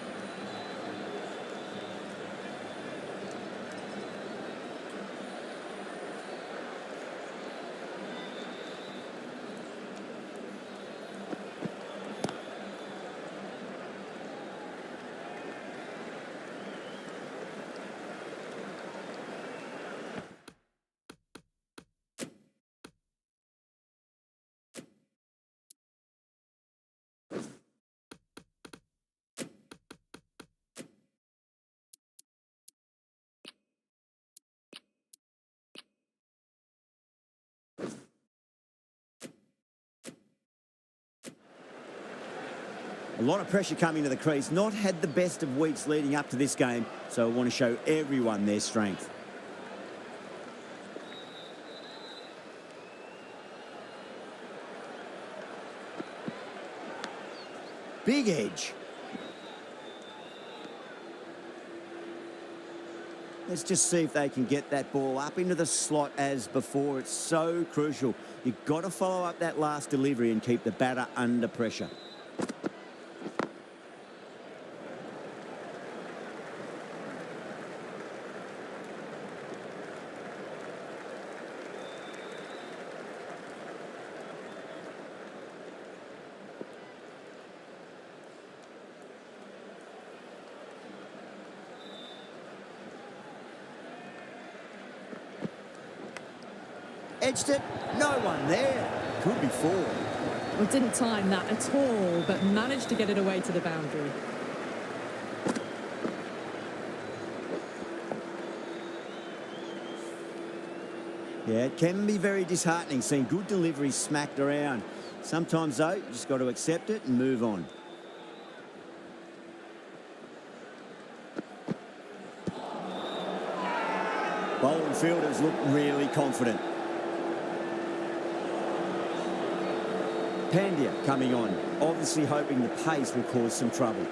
A lot of pressure coming to the crease. Not had the best of weeks leading up to this game, so I want to show everyone their strength. Big edge. Let's just see if they can get that ball up into the slot as before. It's so crucial. You've got to follow up that last delivery and keep the batter under pressure. Edged it, no one there. Could be 4. Well, didn't time that at all, but managed to get it away to the boundary. Yeah, it can be very disheartening seeing good deliveries smacked around. Sometimes, though, you just got to accept it and move on. Bowling fielders look really confident. Pandya coming on, obviously hoping the pace will cause some trouble.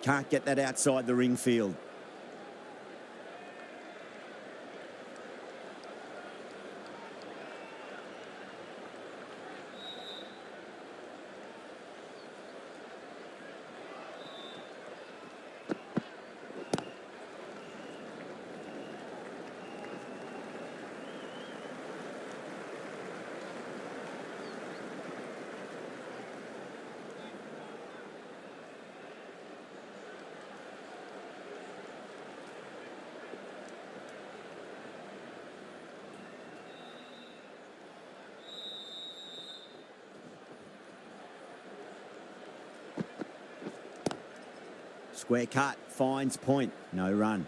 Can't get that outside the ring field. Square cut, finds point, no run.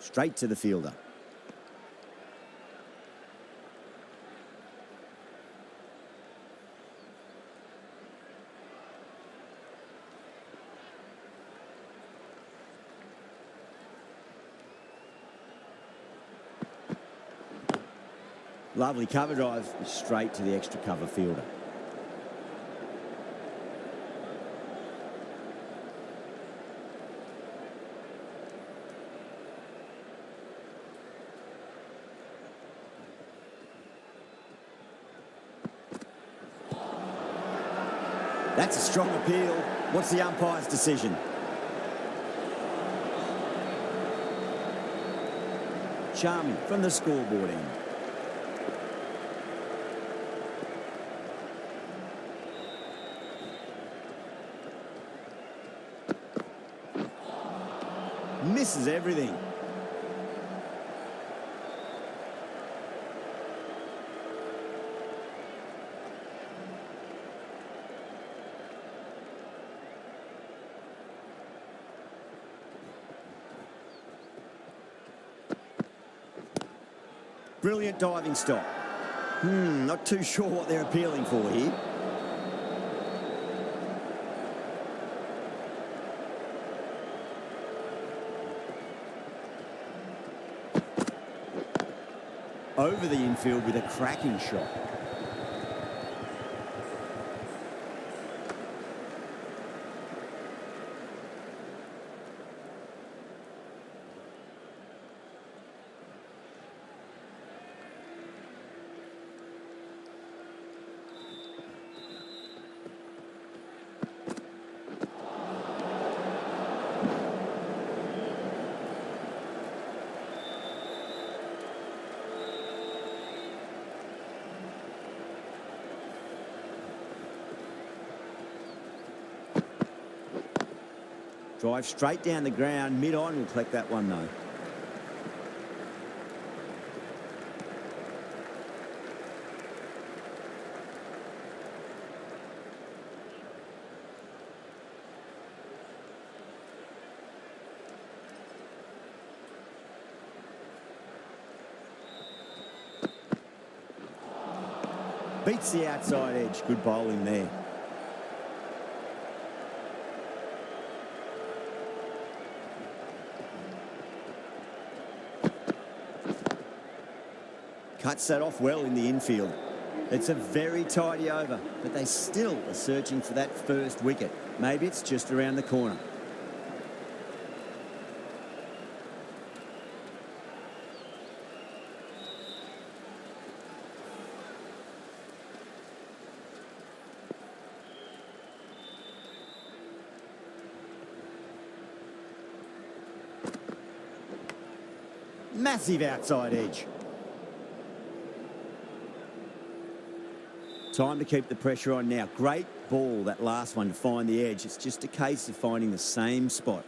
Straight to the fielder. Lovely cover drive, straight to the extra cover fielder. That's a strong appeal. What's the umpire's decision? Charming from the scoreboard end. Misses everything. Brilliant diving stop. Not too sure what they're appealing for here. Over the infield with a cracking shot. Drive straight down the ground, mid-on, will collect that one though. Beats the outside edge, good bowling there. Cuts that off well in the infield. It's a very tidy over, but they still are searching for that first wicket. Maybe it's just around the corner. Massive outside edge. Time to keep the pressure on now. Great ball, that last one, to find the edge. It's just a case of finding the same spot.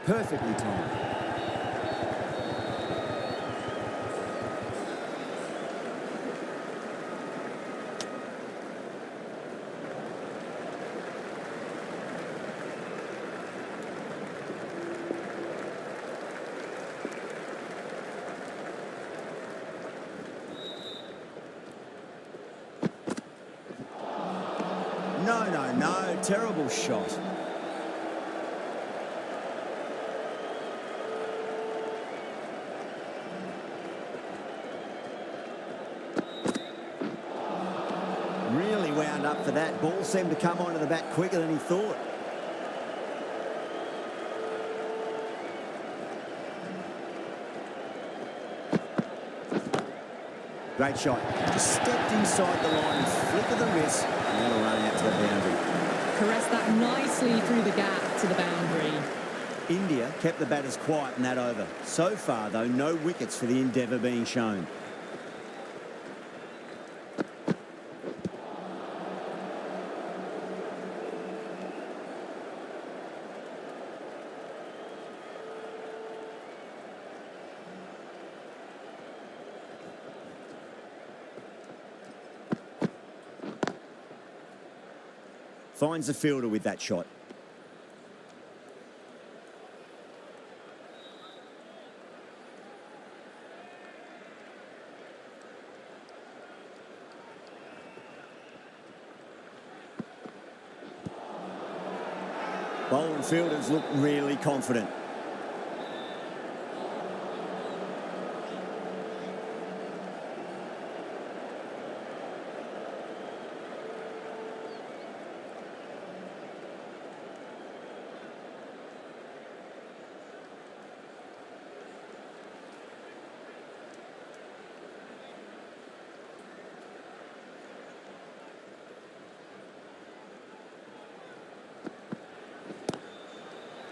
Perfectly timed. No. Terrible shot. Really wound up for that. Ball seemed to come onto the bat quicker than he thought. Great shot. Just stepped inside the line, flick of the wrist, and that'll run out to the boundary. Caressed that nicely through the gap to the boundary. India kept the batters quiet in that over. So far, though, no wickets for the endeavour being shown. Finds the fielder with that shot. Bowling fielders look really confident.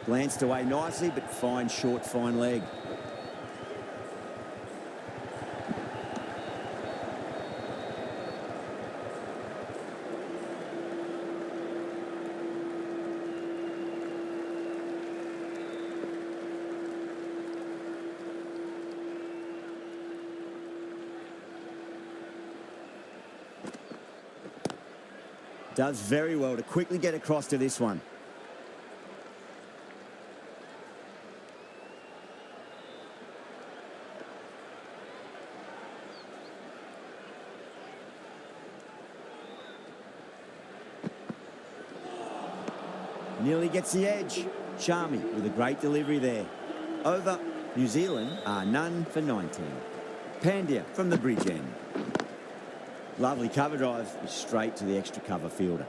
Glanced away nicely, but fine short, fine leg. Does very well to quickly get across to this one. Nearly gets the edge. Sharmi with a great delivery there. Over, New Zealand are none for 19. Pandya from the bridge end. Lovely cover drive, straight to the extra cover fielder.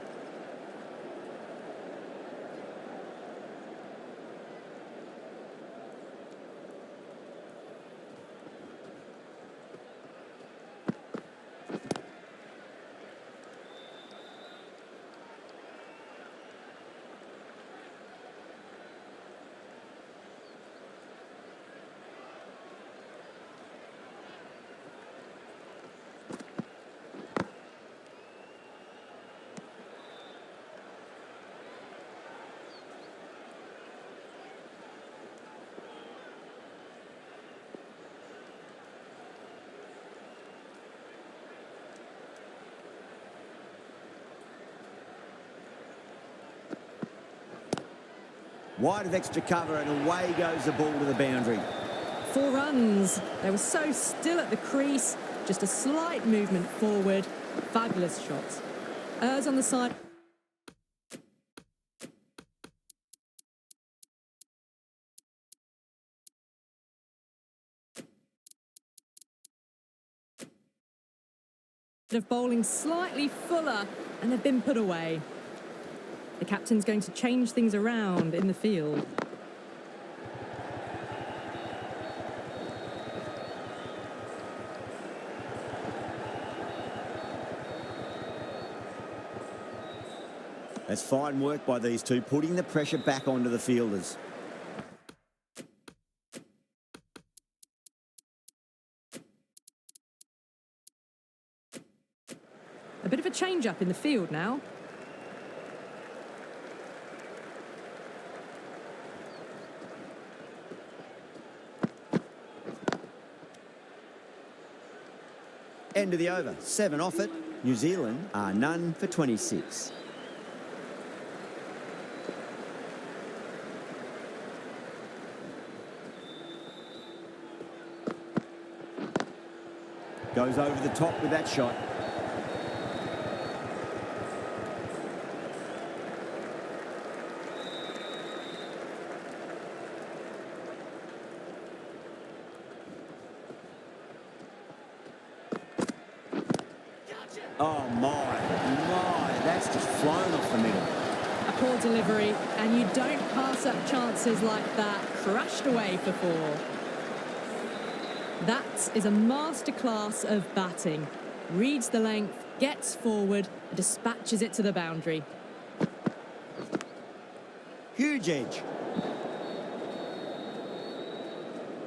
Wide of extra cover and away goes the ball to the boundary. 4 runs. They were so still at the crease. Just a slight movement forward. Fabulous shots. Ers on the side. Of bowling slightly fuller, and they've been put away. The captain's going to change things around in the field. That's fine work by these two, putting the pressure back onto the fielders. A bit of a change-up in the field now. End of the over. 7 off it. New Zealand are none for 26. Goes over the top with that shot. Oh my, that's just flown off the middle. A poor delivery, and you don't pass up chances like that. Crashed away for 4. That is a masterclass of batting. Reads the length, gets forward, and dispatches it to the boundary. Huge edge.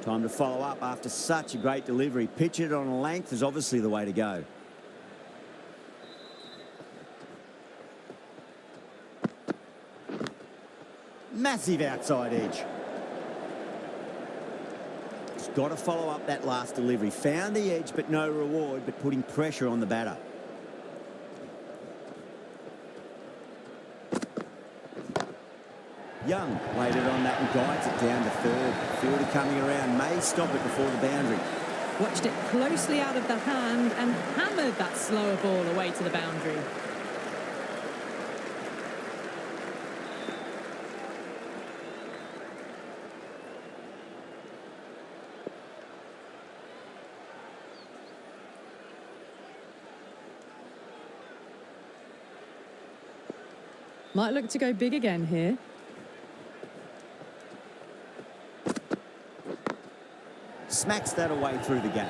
Time to follow up after such a great delivery. Pitch it on a length is obviously the way to go. Massive outside edge. Just got to follow up that last delivery. Found the edge, but no reward, but putting pressure on the batter. Young waited on that and guides it down to 3rd. Fielder coming around may stop it before the boundary. Watched it closely out of the hand and hammered that slower ball away to the boundary. Might look to go big again here. Smacks that away through the gap.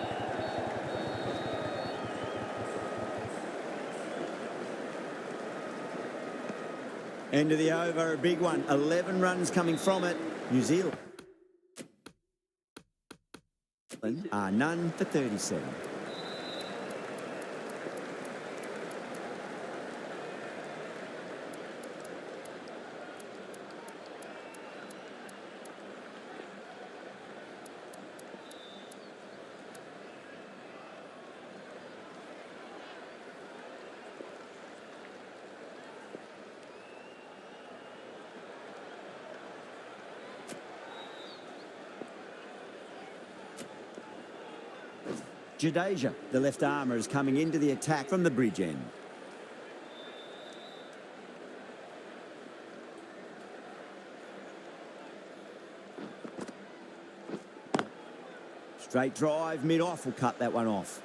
End of the over, a big one. 11 runs coming from it. New Zealand are none for 37. Jadeja, the left armour, is coming into the attack from the bridge end. Straight drive, mid-off will cut that one off.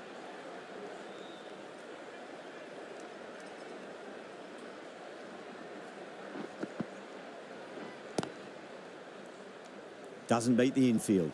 Doesn't beat the infield.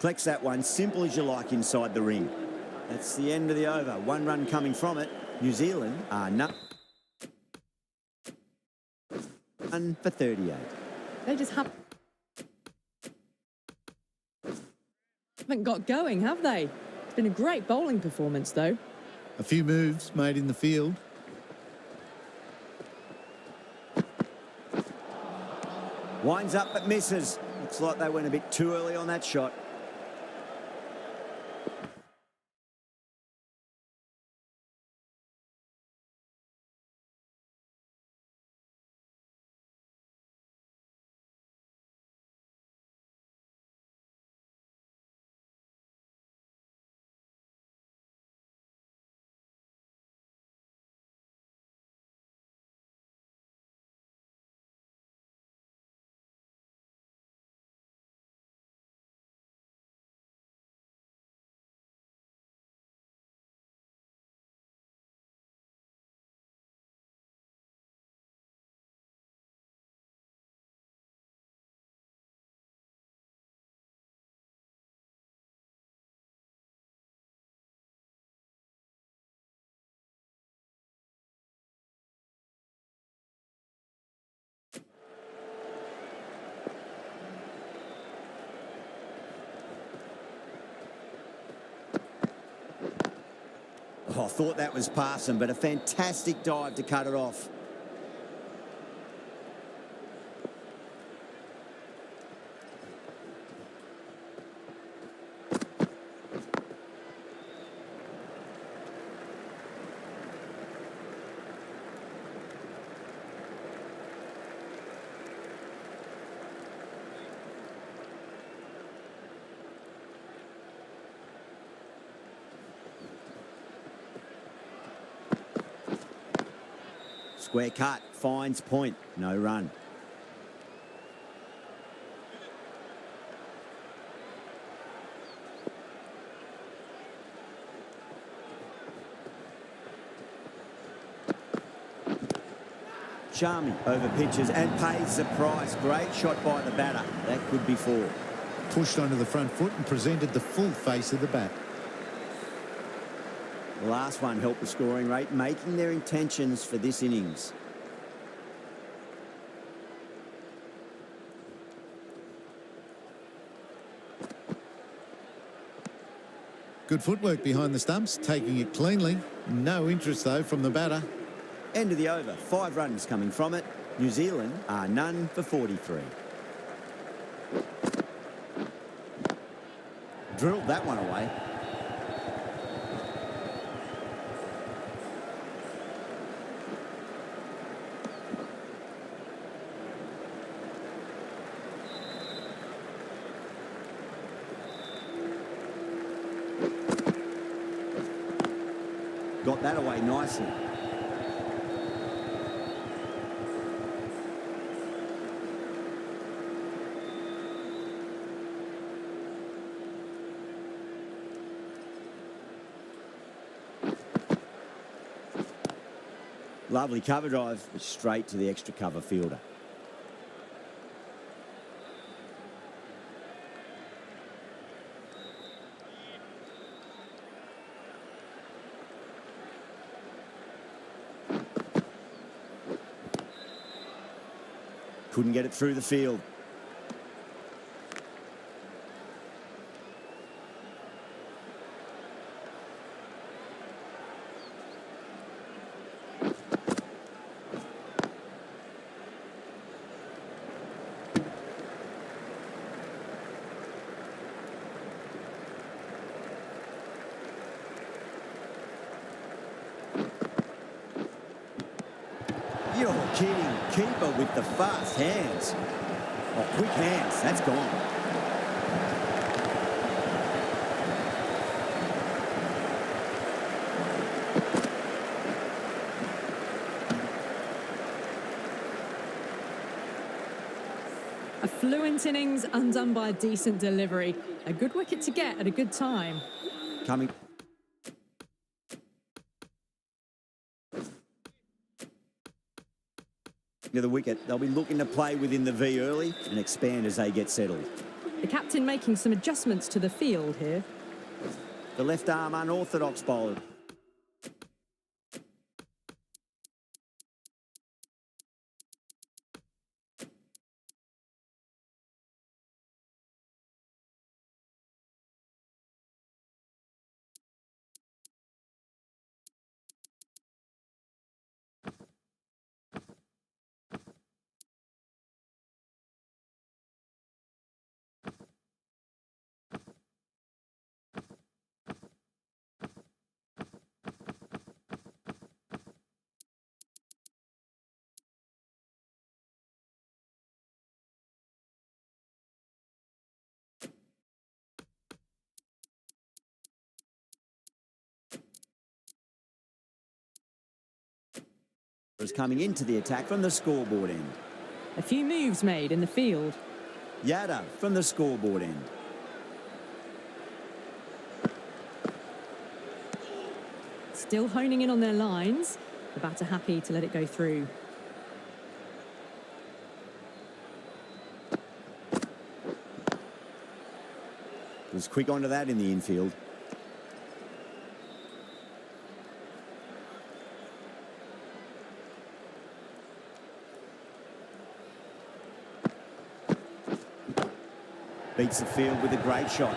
Collects that one, simple as you like, inside the ring. That's the end of the over. 1 run coming from it. New Zealand are none for 38. They just haven't got going, have they? It's been a great bowling performance, though. A few moves made in the field. Winds up but misses. Looks like they went a bit too early on that shot. Oh, I thought that was passing, but a fantastic dive to cut it off. Square cut, finds point, no run. Charmy over pitches and pays the price. Great shot by the batter. That could be four. Pushed onto the front foot and presented the full face of the bat. The last one helped the scoring rate, making their intentions for this innings. Good footwork behind the stumps, taking it cleanly. No interest, though, from the batter. End of the over. 5 runs coming from it. New Zealand are none for 43. Drilled that one away. Got that away nicely. Lovely cover drive, straight to the extra cover fielder. Couldn't get it through the field. You're kidding. Keeper with the fast hands. Oh, quick hands. That's gone. A fluent innings undone by a decent delivery. A good wicket to get at a good time. Coming. To the wicket, they'll be looking to play within the V early and expand as they get settled. The captain making some adjustments to the field here. The left arm unorthodox bowler. is coming into the attack from the scoreboard end. A few moves made in the field. Yada from the scoreboard end. Still honing in on their lines. The batter happy to let it go through. Was quick onto that in the infield. Beats the field with a great shot.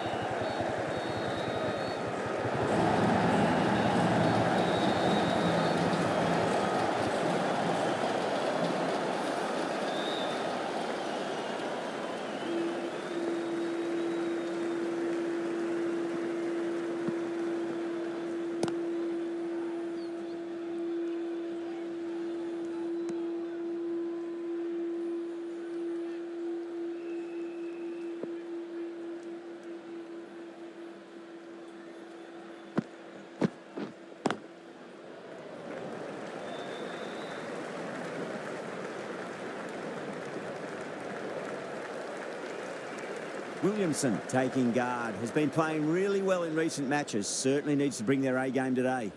Williamson taking guard. Has been playing really well in recent matches. Certainly needs to bring their A game today.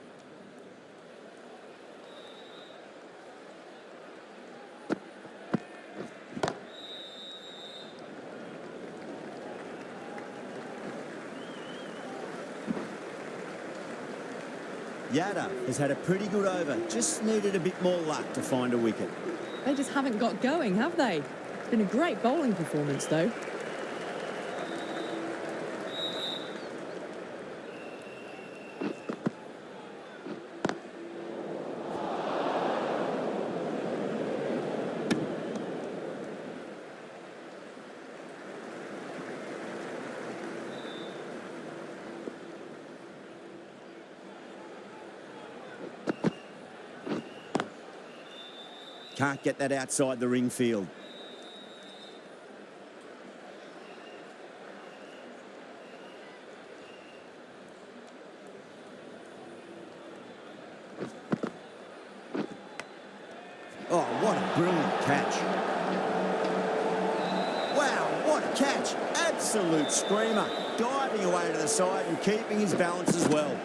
Yada has had a pretty good over. Just needed a bit more luck to find a wicket. They just haven't got going, have they? It's been a great bowling performance, though. Can't get that outside the ring field. Oh, what a brilliant catch. Wow, what a catch. Absolute screamer. Diving away to the side and keeping his balance as well.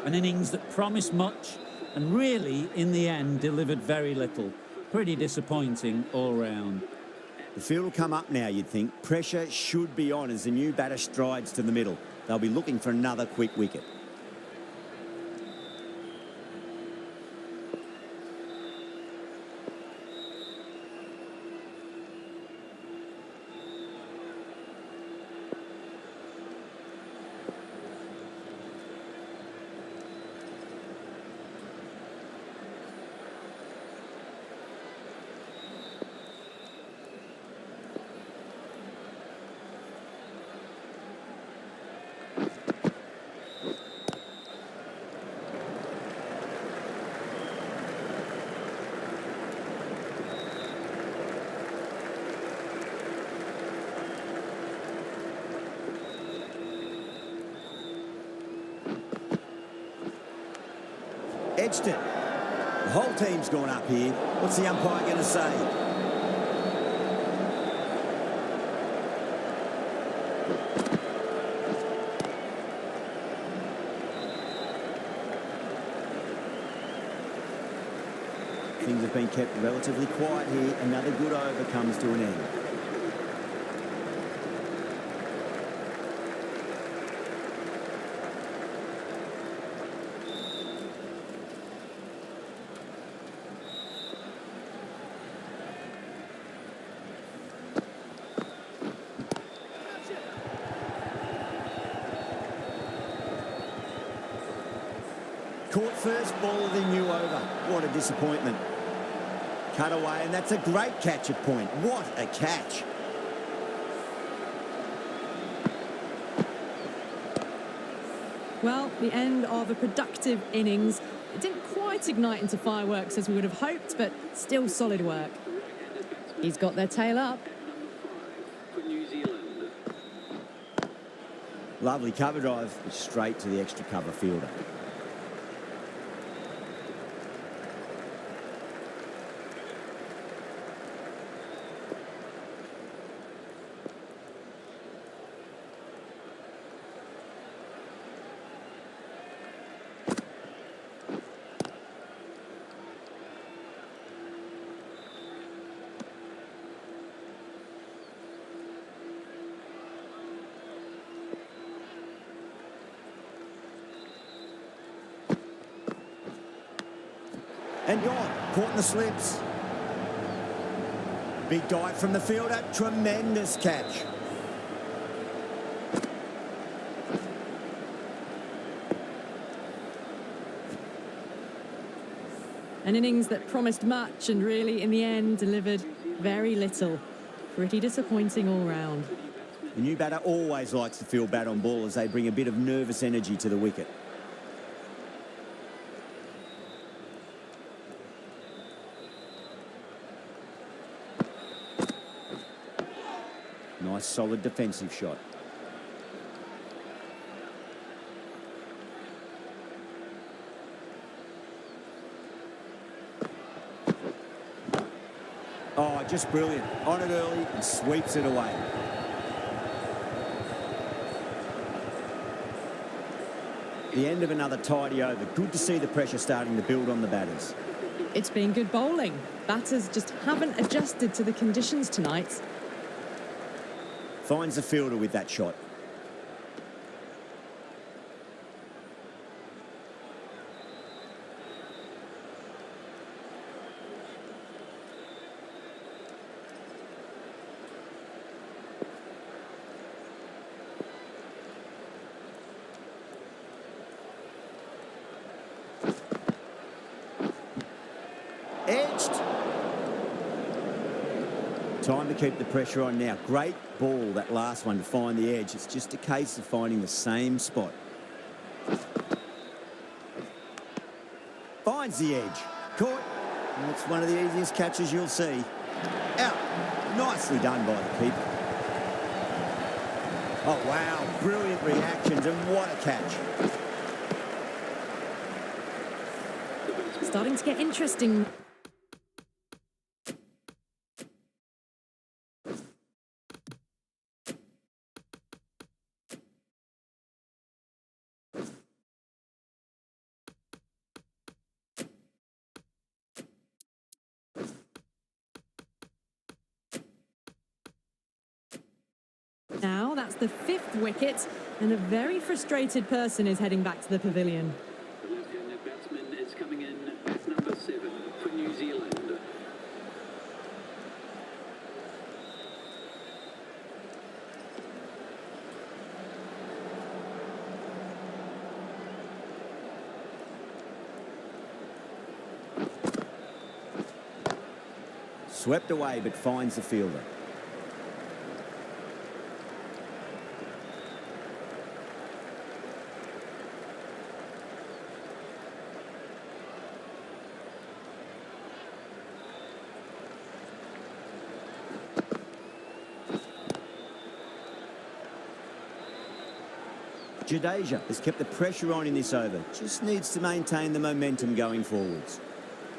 An innings that promised much and really, in the end, delivered very little. Pretty disappointing all round. The field will come up now, you'd think. Pressure should be on as the new batter strides to the middle. They'll be looking for another quick wicket. Edged it. The whole team's gone up here. What's the umpire going to say? Things have been kept relatively quiet here. Another good over comes to an end. Caught first ball of the new over. What a disappointment. Cut away, and that's a great catch at point. What a catch. Well, the end of a productive innings. It didn't quite ignite into fireworks as we would have hoped, but still solid work. He's got their tail up. For New Zealand. Lovely cover drive, straight to the extra cover fielder. And gone, caught in the slips. Big dive from the fielder, tremendous catch. An innings that promised much and really, in the end, delivered very little. Pretty disappointing all round. The new batter always likes to field bat on ball as they bring a bit of nervous energy to the wicket. Nice, solid defensive shot. Oh, just brilliant. On it early and sweeps it away. The end of another tidy over. Good to see the pressure starting to build on the batters. It's been good bowling. Batters just haven't adjusted to the conditions tonight. Finds the fielder with that shot. Edged. Time to keep the pressure on now. Great ball, that last one, to find the edge. It's just a case of finding the same spot. Finds the edge. Caught. And it's one of the easiest catches you'll see. Out. Nicely done by the keeper. Oh, wow. Brilliant reactions, and what a catch. Starting to get interesting. Now that's the 5th wicket, and a very frustrated person is heading back to the pavilion. The left-handed batsman is coming in at number 7 for New Zealand. Swept away, but finds the fielder. Jadeja has kept the pressure on in this over. Just needs to maintain the momentum going forwards.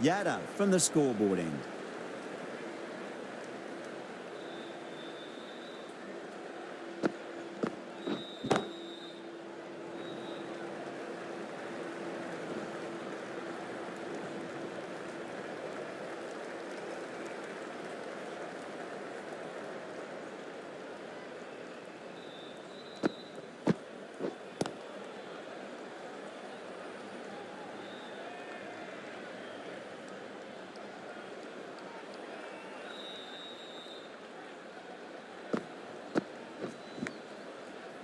Yadav from the scoreboard end.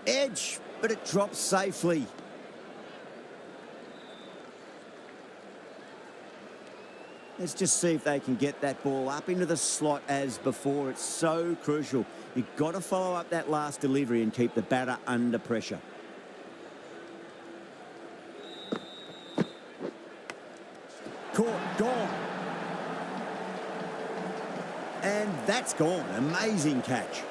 Edge, but it drops safely. Let's just see if they can get that ball up into the slot as before. It's so crucial. You've got to follow up that last delivery and keep the batter under pressure. Caught, gone. And that's gone. Amazing catch.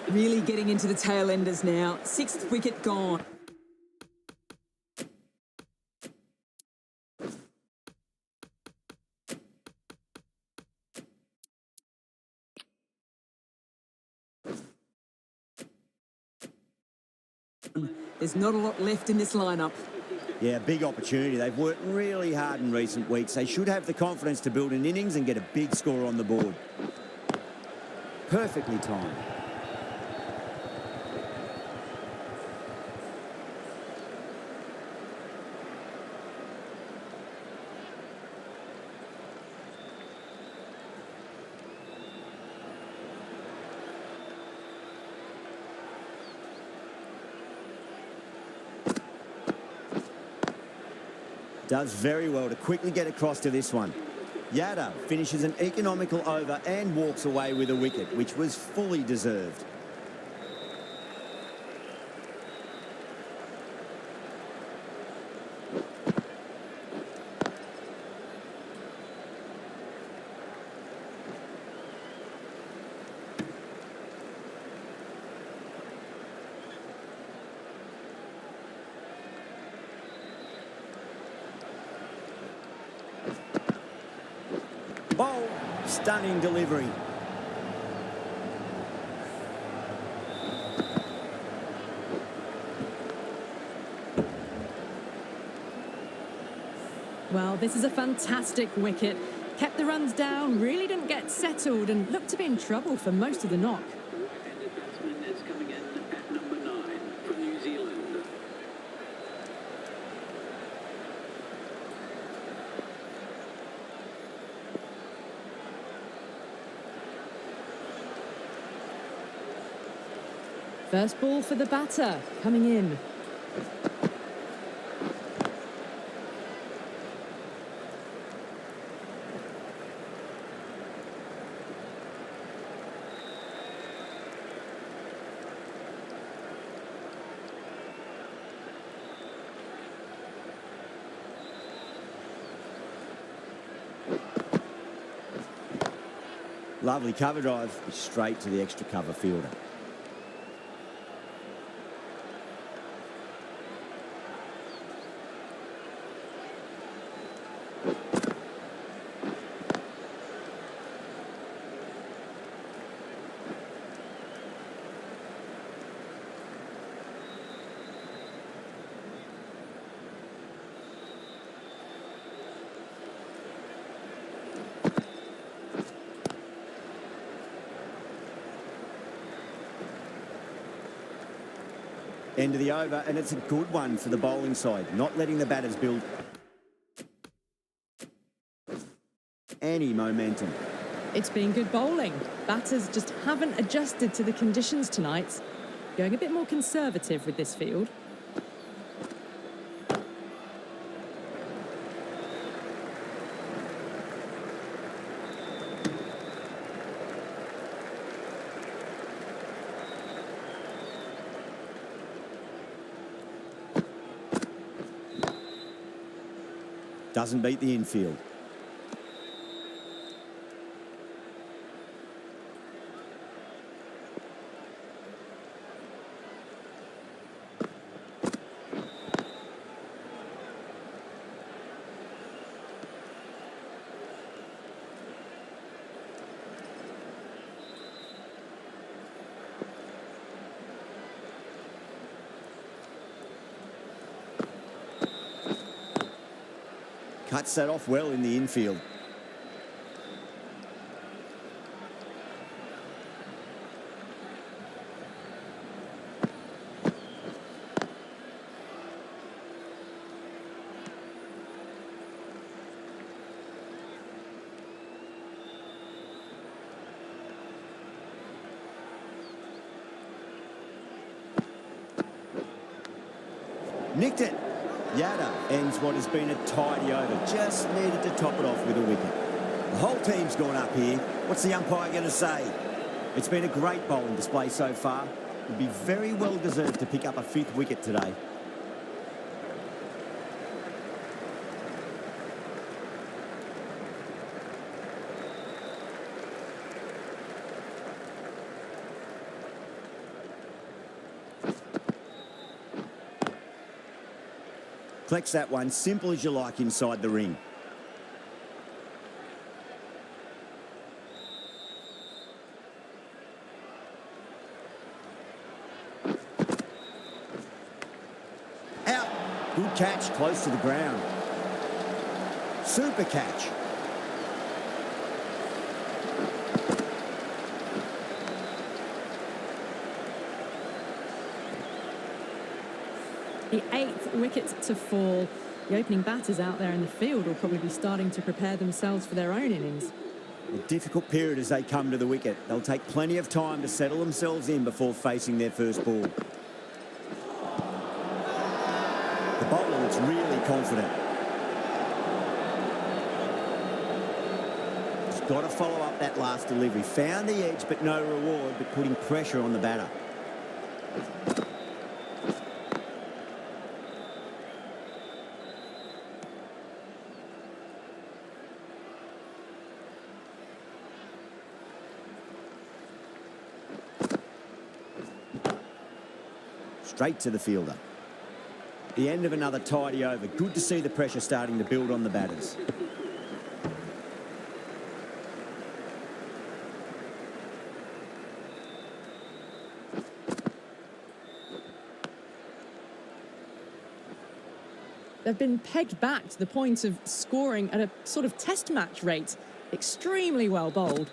Really getting into the tail enders now. 6th wicket gone. There's not a lot left in this lineup. Yeah, big opportunity. They've worked really hard in recent weeks. They should have the confidence to build an innings and get a big score on the board. Perfectly timed. Does very well to quickly get across to this one. Yadav finishes an economical over and walks away with a wicket, which was fully deserved. Bowl, stunning delivery. Well, this is a fantastic wicket. Kept the runs down, really didn't get settled and looked to be in trouble for most of the knock. Right-handed batsman is coming in at number 9 for New Zealand. First ball for the batter, coming in. Lovely cover drive, straight to the extra cover fielder. End of the over, and it's a good one for the bowling side, not letting the batters build any momentum. It's been good bowling. Batters just haven't adjusted to the conditions tonight. Going a bit more conservative with this field. Doesn't beat the infield. Cuts that off well in the infield. Nicked it. Yada ends what has been a tidy over. Just needed to top it off with a wicket. The whole team's gone up here. What's the umpire going to say? It's been a great bowling display so far. Would be very well deserved to pick up a 5th wicket today. Collects that one, simple as you like inside the ring. Out. Good catch, close to the ground. Super catch. The 8th wicket to fall. The opening batters out there in the field will probably be starting to prepare themselves for their own innings. A difficult period as they come to the wicket. They'll take plenty of time to settle themselves in before facing their first ball. The bowler looks really confident. He's got to follow up that last delivery. Found the edge, but no reward, but putting pressure on the batter. Straight to the fielder. The end of another tidy over. Good to see the pressure starting to build on the batters. They've been pegged back to the point of scoring at a sort of test match rate. Extremely well bowled.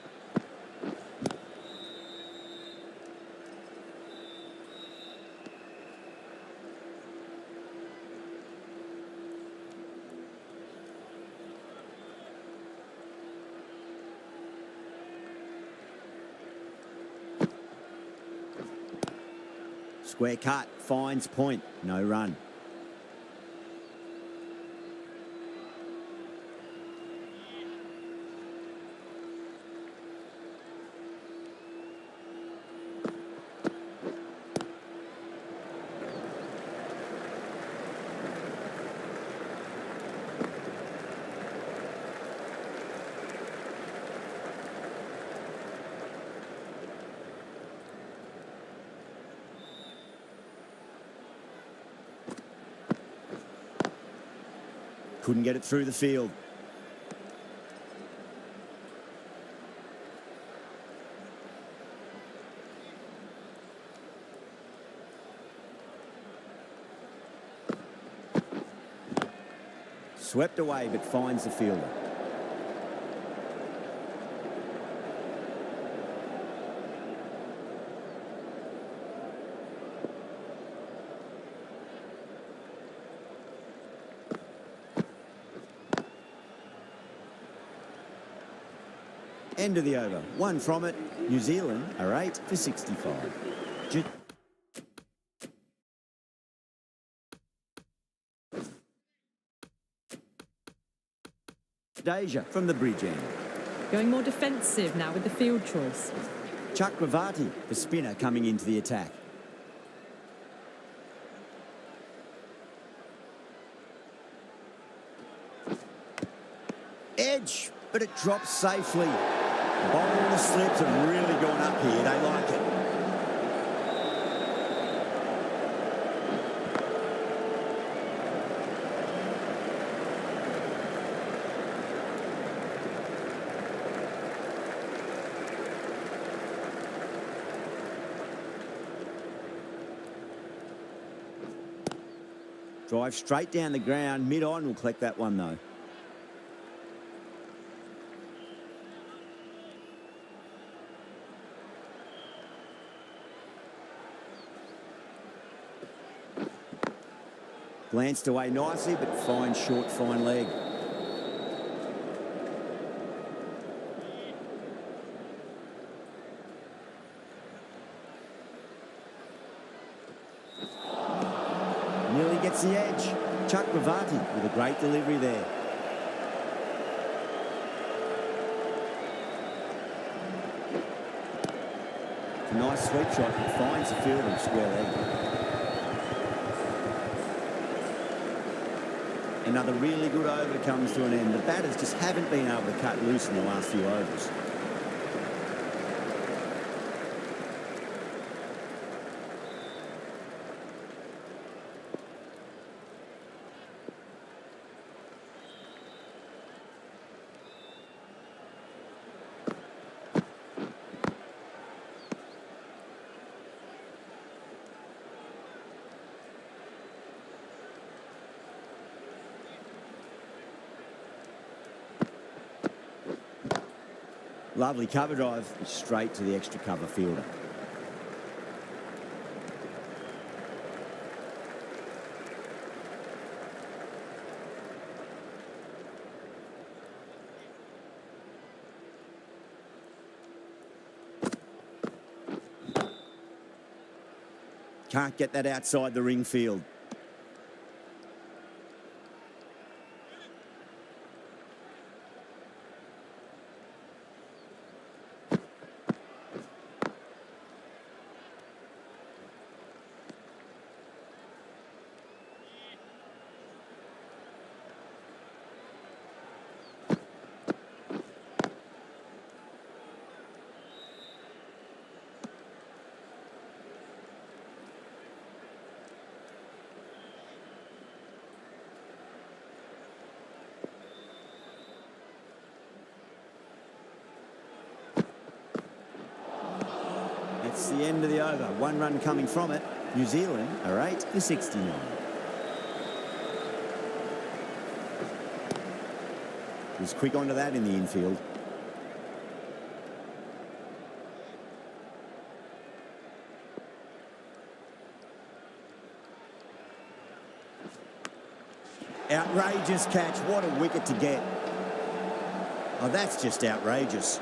Square cut, finds point, no run. Couldn't get it through the field. Swept away, but finds the fielder. End of the over. One from it. New Zealand are 8 for 65. Jadeja from the bridge end. Going more defensive now with the field choice. Chakravarti, the spinner, coming into the attack. Edge, but it drops safely. The ball and the slips have really gone up here. They like it. Drive straight down the ground. Mid-on will collect that one, though. Glanced away nicely, but fine short, fine leg. Nearly gets the edge. Chakravarti with a great delivery there. It's a nice sweep shot that finds the fielder in square leg. Another really good over comes to an end. The batters just haven't been able to cut loose in the last few overs. Lovely cover drive, straight to the extra cover fielder. Can't get that outside the ring field. That's the end of the over. One run coming from it. New Zealand are 8 for 69. He was quick onto that in the infield. Outrageous catch. What a wicket to get. Oh, that's just outrageous.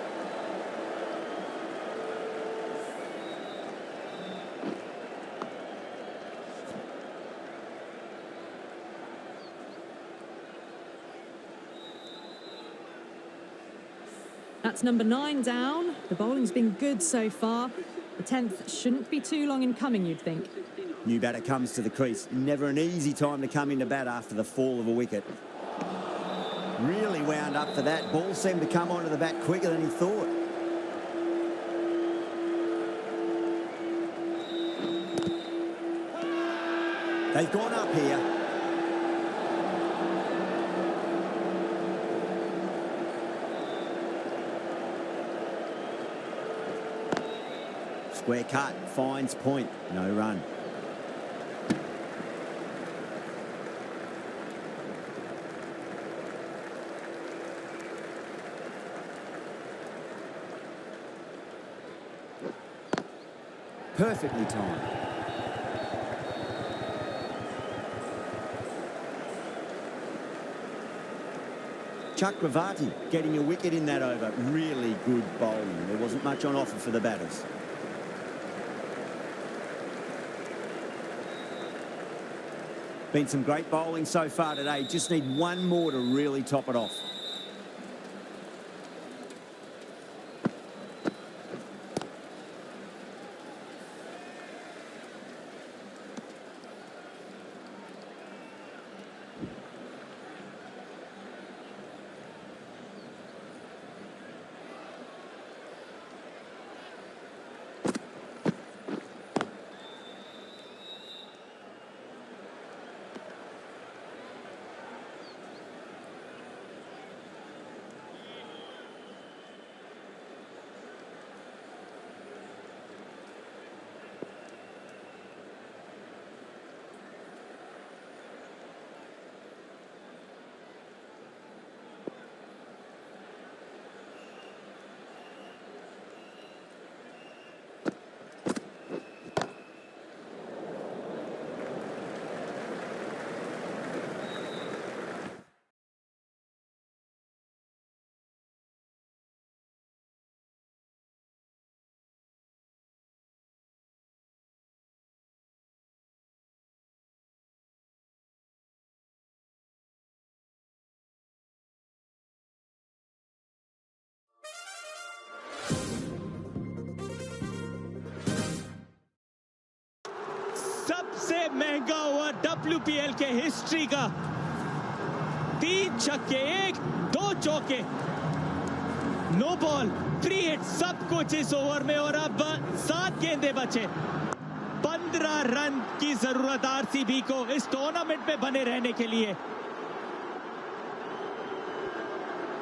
That's number 9 down. The bowling's been good so far. The 10th shouldn't be too long in coming, you'd think. New batter comes to the crease. Never an easy time to come into bat after the fall of a wicket. Really wound up for that. Ball seemed to come onto the bat quicker than he thought. They've gone up here. Square cut, finds point, no run. Perfectly timed. Chakravarti getting a wicket in that over. Really good bowling. There wasn't much on offer for the batters. Been some great bowling so far today. Just need one more to really top it off. सबसे महंगा over WPL के history का 3 छक्के 1 2 चौके no ball free hit सब कुछ इस over में और अब 7 गेंदें बचे 15 रन की जरूरत आरसीबी को इस टूर्नामेंट में बने रहने के लिए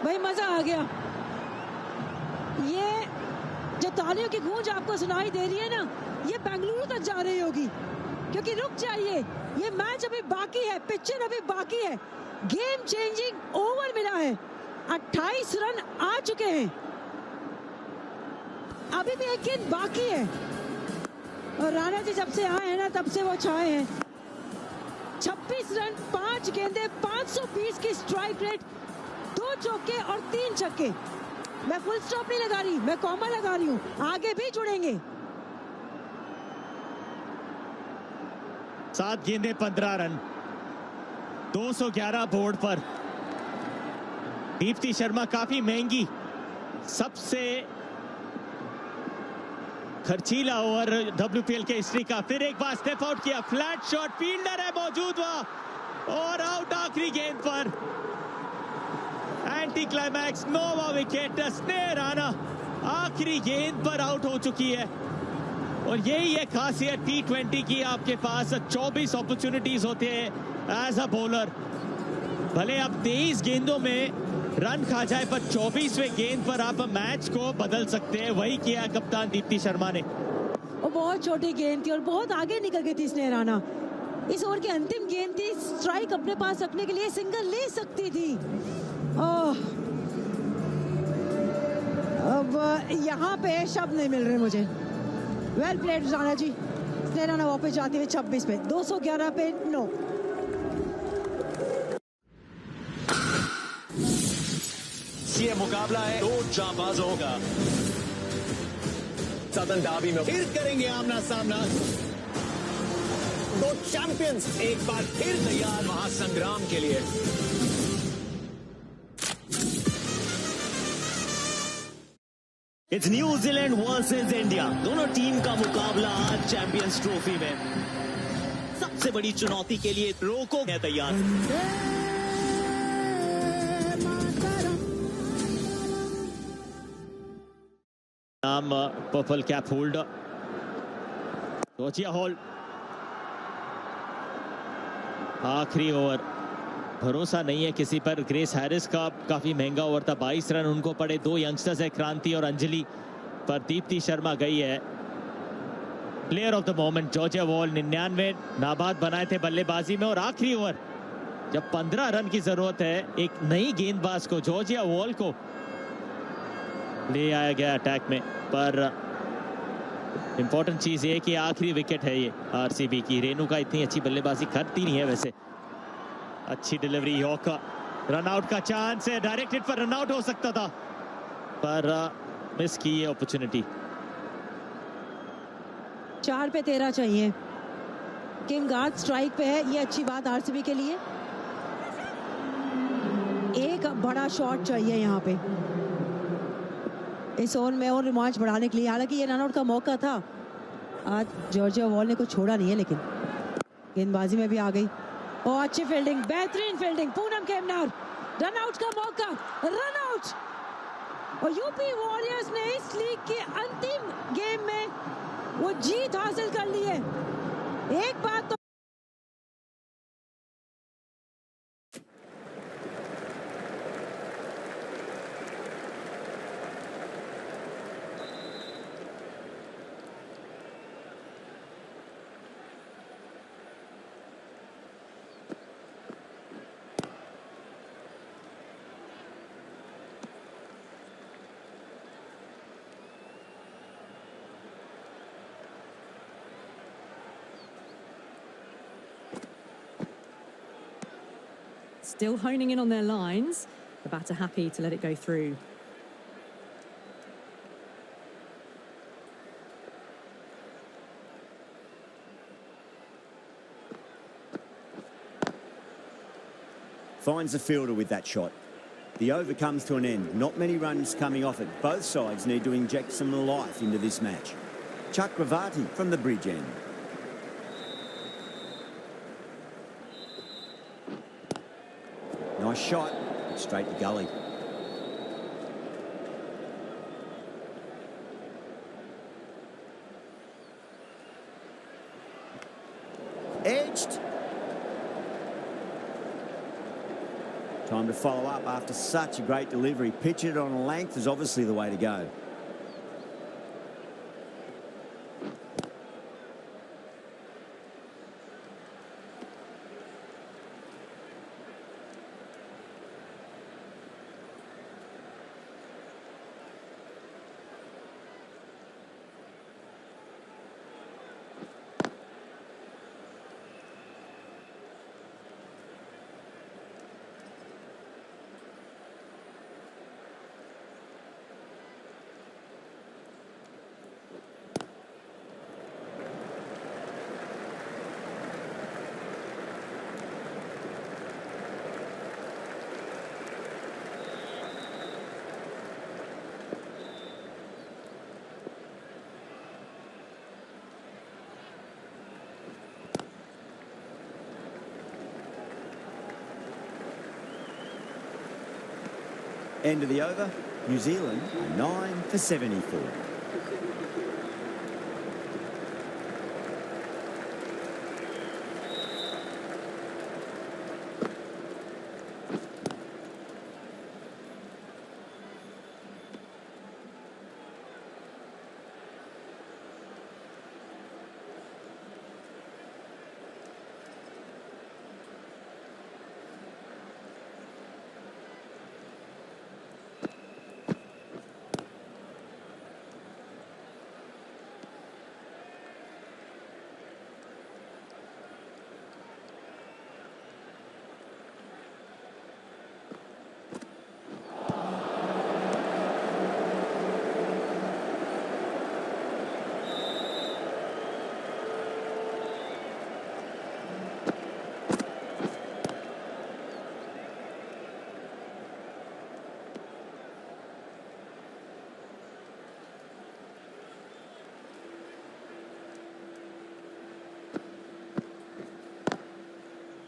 भाई मजा आ गया ये जो तालियों की गूंज आपको सुनाई दे रही है ना ये बेंगलुरु तक जा रही होगी क्योंकि रुक जाइए ये मैच अभी बाकी है पिक्चर अभी बाकी है गेम चेंजिंग ओवर मिला है 28 रन आ चुके हैं अभी भी एक गेंद बाकी है और राणा जी जब से आए हैं ना तब से वो छाए हैं 26 रन 5 गेंदे 520 की स्ट्राइक रेट 2 चौके और 3 छक्के मैं फुल स्टॉप नहीं लगा रही मैं कॉमा लगा रही हूँ आगे भी जुड़ेंगे 7 गेंदें 15 रन 211 बोर्ड पर दीप्ति शर्मा काफी महंगी सबसे खर्चीला ओवर WPL के हिस्ट्री का फिर एक बार स्टेप आउट किया फ्लैट शॉट फील्डर है मौजूद वहां और आउट आखिरी गेंद पर एंटी क्लाइमैक्स नोवा विकेट स्नेह राणा आखिरी गेंद पर आउट हो चुकी है और यही है खासियत T20 की आपके पास 24 अपॉर्चुनिटीज होते हैं एज अ बॉलर भले आप 23 गेंदों में रन खा जाए पर 24वें गेंद पर आप मैच को बदल सकते हैं वही किया कप्तान दीप्ति शर्मा ने वो बहुत छोटी गेंद थी और बहुत आगे निकल गई थी स्नेह राणा इस ओवर की अंतिम गेंद थी स्ट्राइक अपने पास रखने के लिए सिंगल ले सकती थी ओह यहाँ पे शब्द नहीं मिल रहे मुझे। Well played Rana ji. स्नेह राणा वापस जाते हुए 26 पे 211 पे 9। ये मुकाबला है दो जांबाजों का। सदन डार्बी में फिर करेंगे आमना सामना। दो चैंपियंस एक बार फिर तैयार महासंग्राम के लिए। It's New Zealand versus India. दोनों टीम का मुकाबला आज चैंपियंस ट्रॉफी में। सबसे बड़ी चुनौती के लिए रोको है तैयार। नाम purple cap holder Georgia hall. आखिरी ओवर, भरोसा नहीं है किसी पर। ग्रेस हैरिस का काफी महंगा ओवर था, 22 रन उनको पड़े। दो यंगस्टर्स है, क्रांति और अंजलि, पर दीप्ति शर्मा गई है। Player of the moment Georgia wall, 99 नाबाद बनाए थे बल्लेबाजी में। और आखिरी ओवर जब 15 रन की जरूरत है, एक नई गेंदबाज को, जॉर्जिया वॉल को ले आया गया अटैक में। पर इंपॉर्टेंट चीज ये कि आखिरी विकेट है ये आरसीबी की। रेणुका इतनी अच्छी बल्लेबाजी करती नहीं है वैसे। अच्छी डिलीवरी, यॉर्कर, रन आउट का चांस है, डायरेक्टेड पर रन आउट हो सकता था, पर मिस की ये अपॉर्चुनिटी। 4 पे 13 चाहिए। किम गार्ड स्ट्राइक पे है, ये अच्छी बात आरसीबी के लिए। एक बड़ा शॉट चाहिए यहाँ पे इस ओवर में और रोमांच बढ़ाने के लिए। हालांकि ये रन आउट का मौका था, आज जॉर्जिया वॉल ने कुछ छोड़ा नहीं है, लेकिन गेंदबाजी में भी आ गई। और अच्छी फील्डिंग, बेहतरीन fielding, Poonam Khemnar. Run out का मौका, रन आउट। और यूपी वॉरियर्स ने इस लीग के अंतिम गेम में वो जीत हासिल कर ली है। एक बात तो Still honing in on their lines. The batter happy to let it go through. Finds the fielder with that shot. The over comes to an end. Not many runs coming off it. Both sides need to inject some life into this match. Chakravarti from the bridge end. Nice shot, straight to gully. Edged. Time to follow up after such a great delivery. Pitch it on a length is obviously the way to go. End of the over, New Zealand 9 for 74.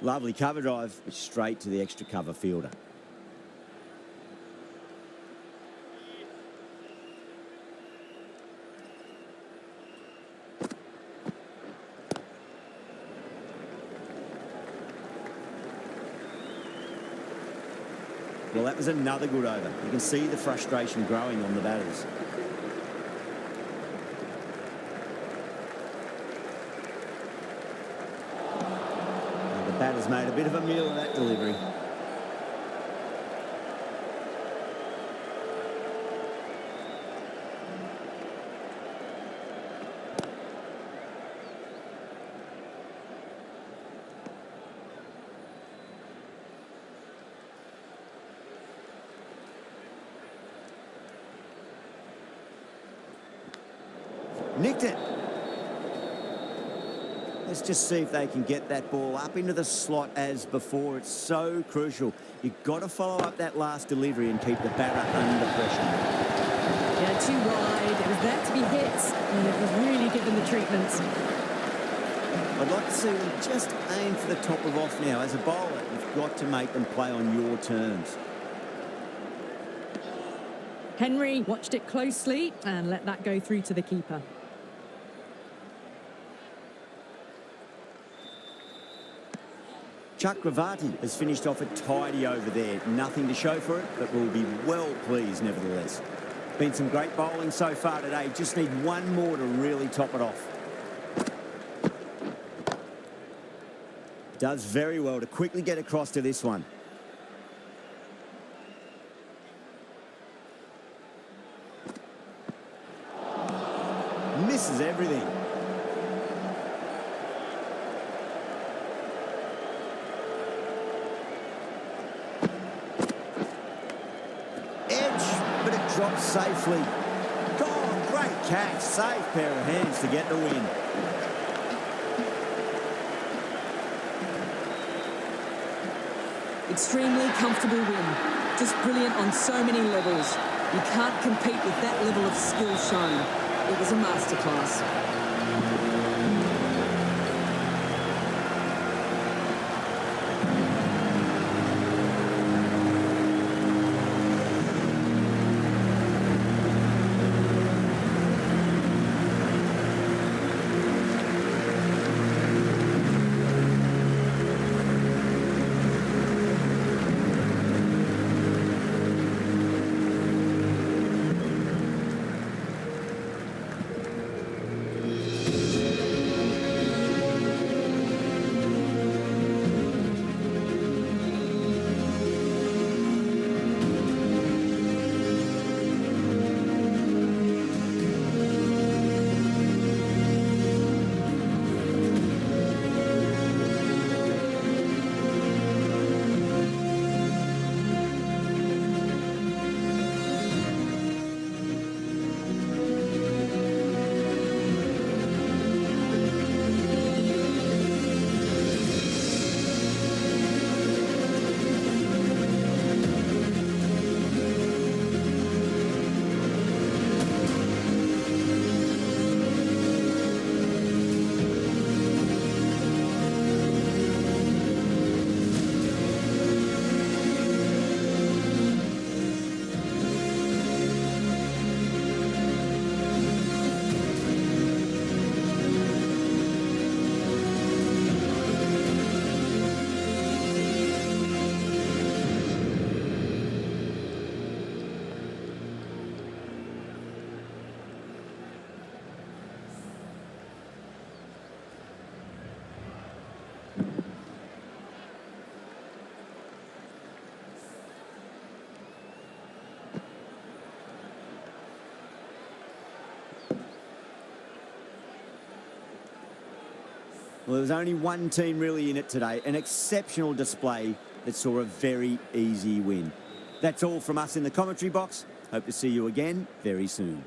Lovely cover drive, straight to the extra cover fielder. Well, that was another good over. You can see the frustration growing on the batters. The batter's made a bit of a meal of that delivery. Nicked it. Let's just see if they can get that ball up into the slot as before. It's so crucial. You've got to follow up that last delivery and keep the batter under pressure. Yeah, too wide. It was there to be hit, and it was really given the treatment. I'd like to see them just aim for the top of off now. As a bowler, you've got to make them play on your terms. Henry watched it closely and let that go through to the keeper. Chakravarti has finished off a tidy over there. Nothing to show for it, but we'll be well pleased nevertheless. Been some great bowling so far today. Just need one more to really top it off. Does very well to quickly get across to this one. Misses everything. Drops safely. Oh, great catch. Safe pair of hands to get the win. Extremely comfortable win. Just brilliant on so many levels. You can't compete with that level of skill shown. It was a masterclass. Well, there was only one team really in it today. An exceptional display that saw a very easy win. That's all from us in the commentary box. Hope to see you again very soon.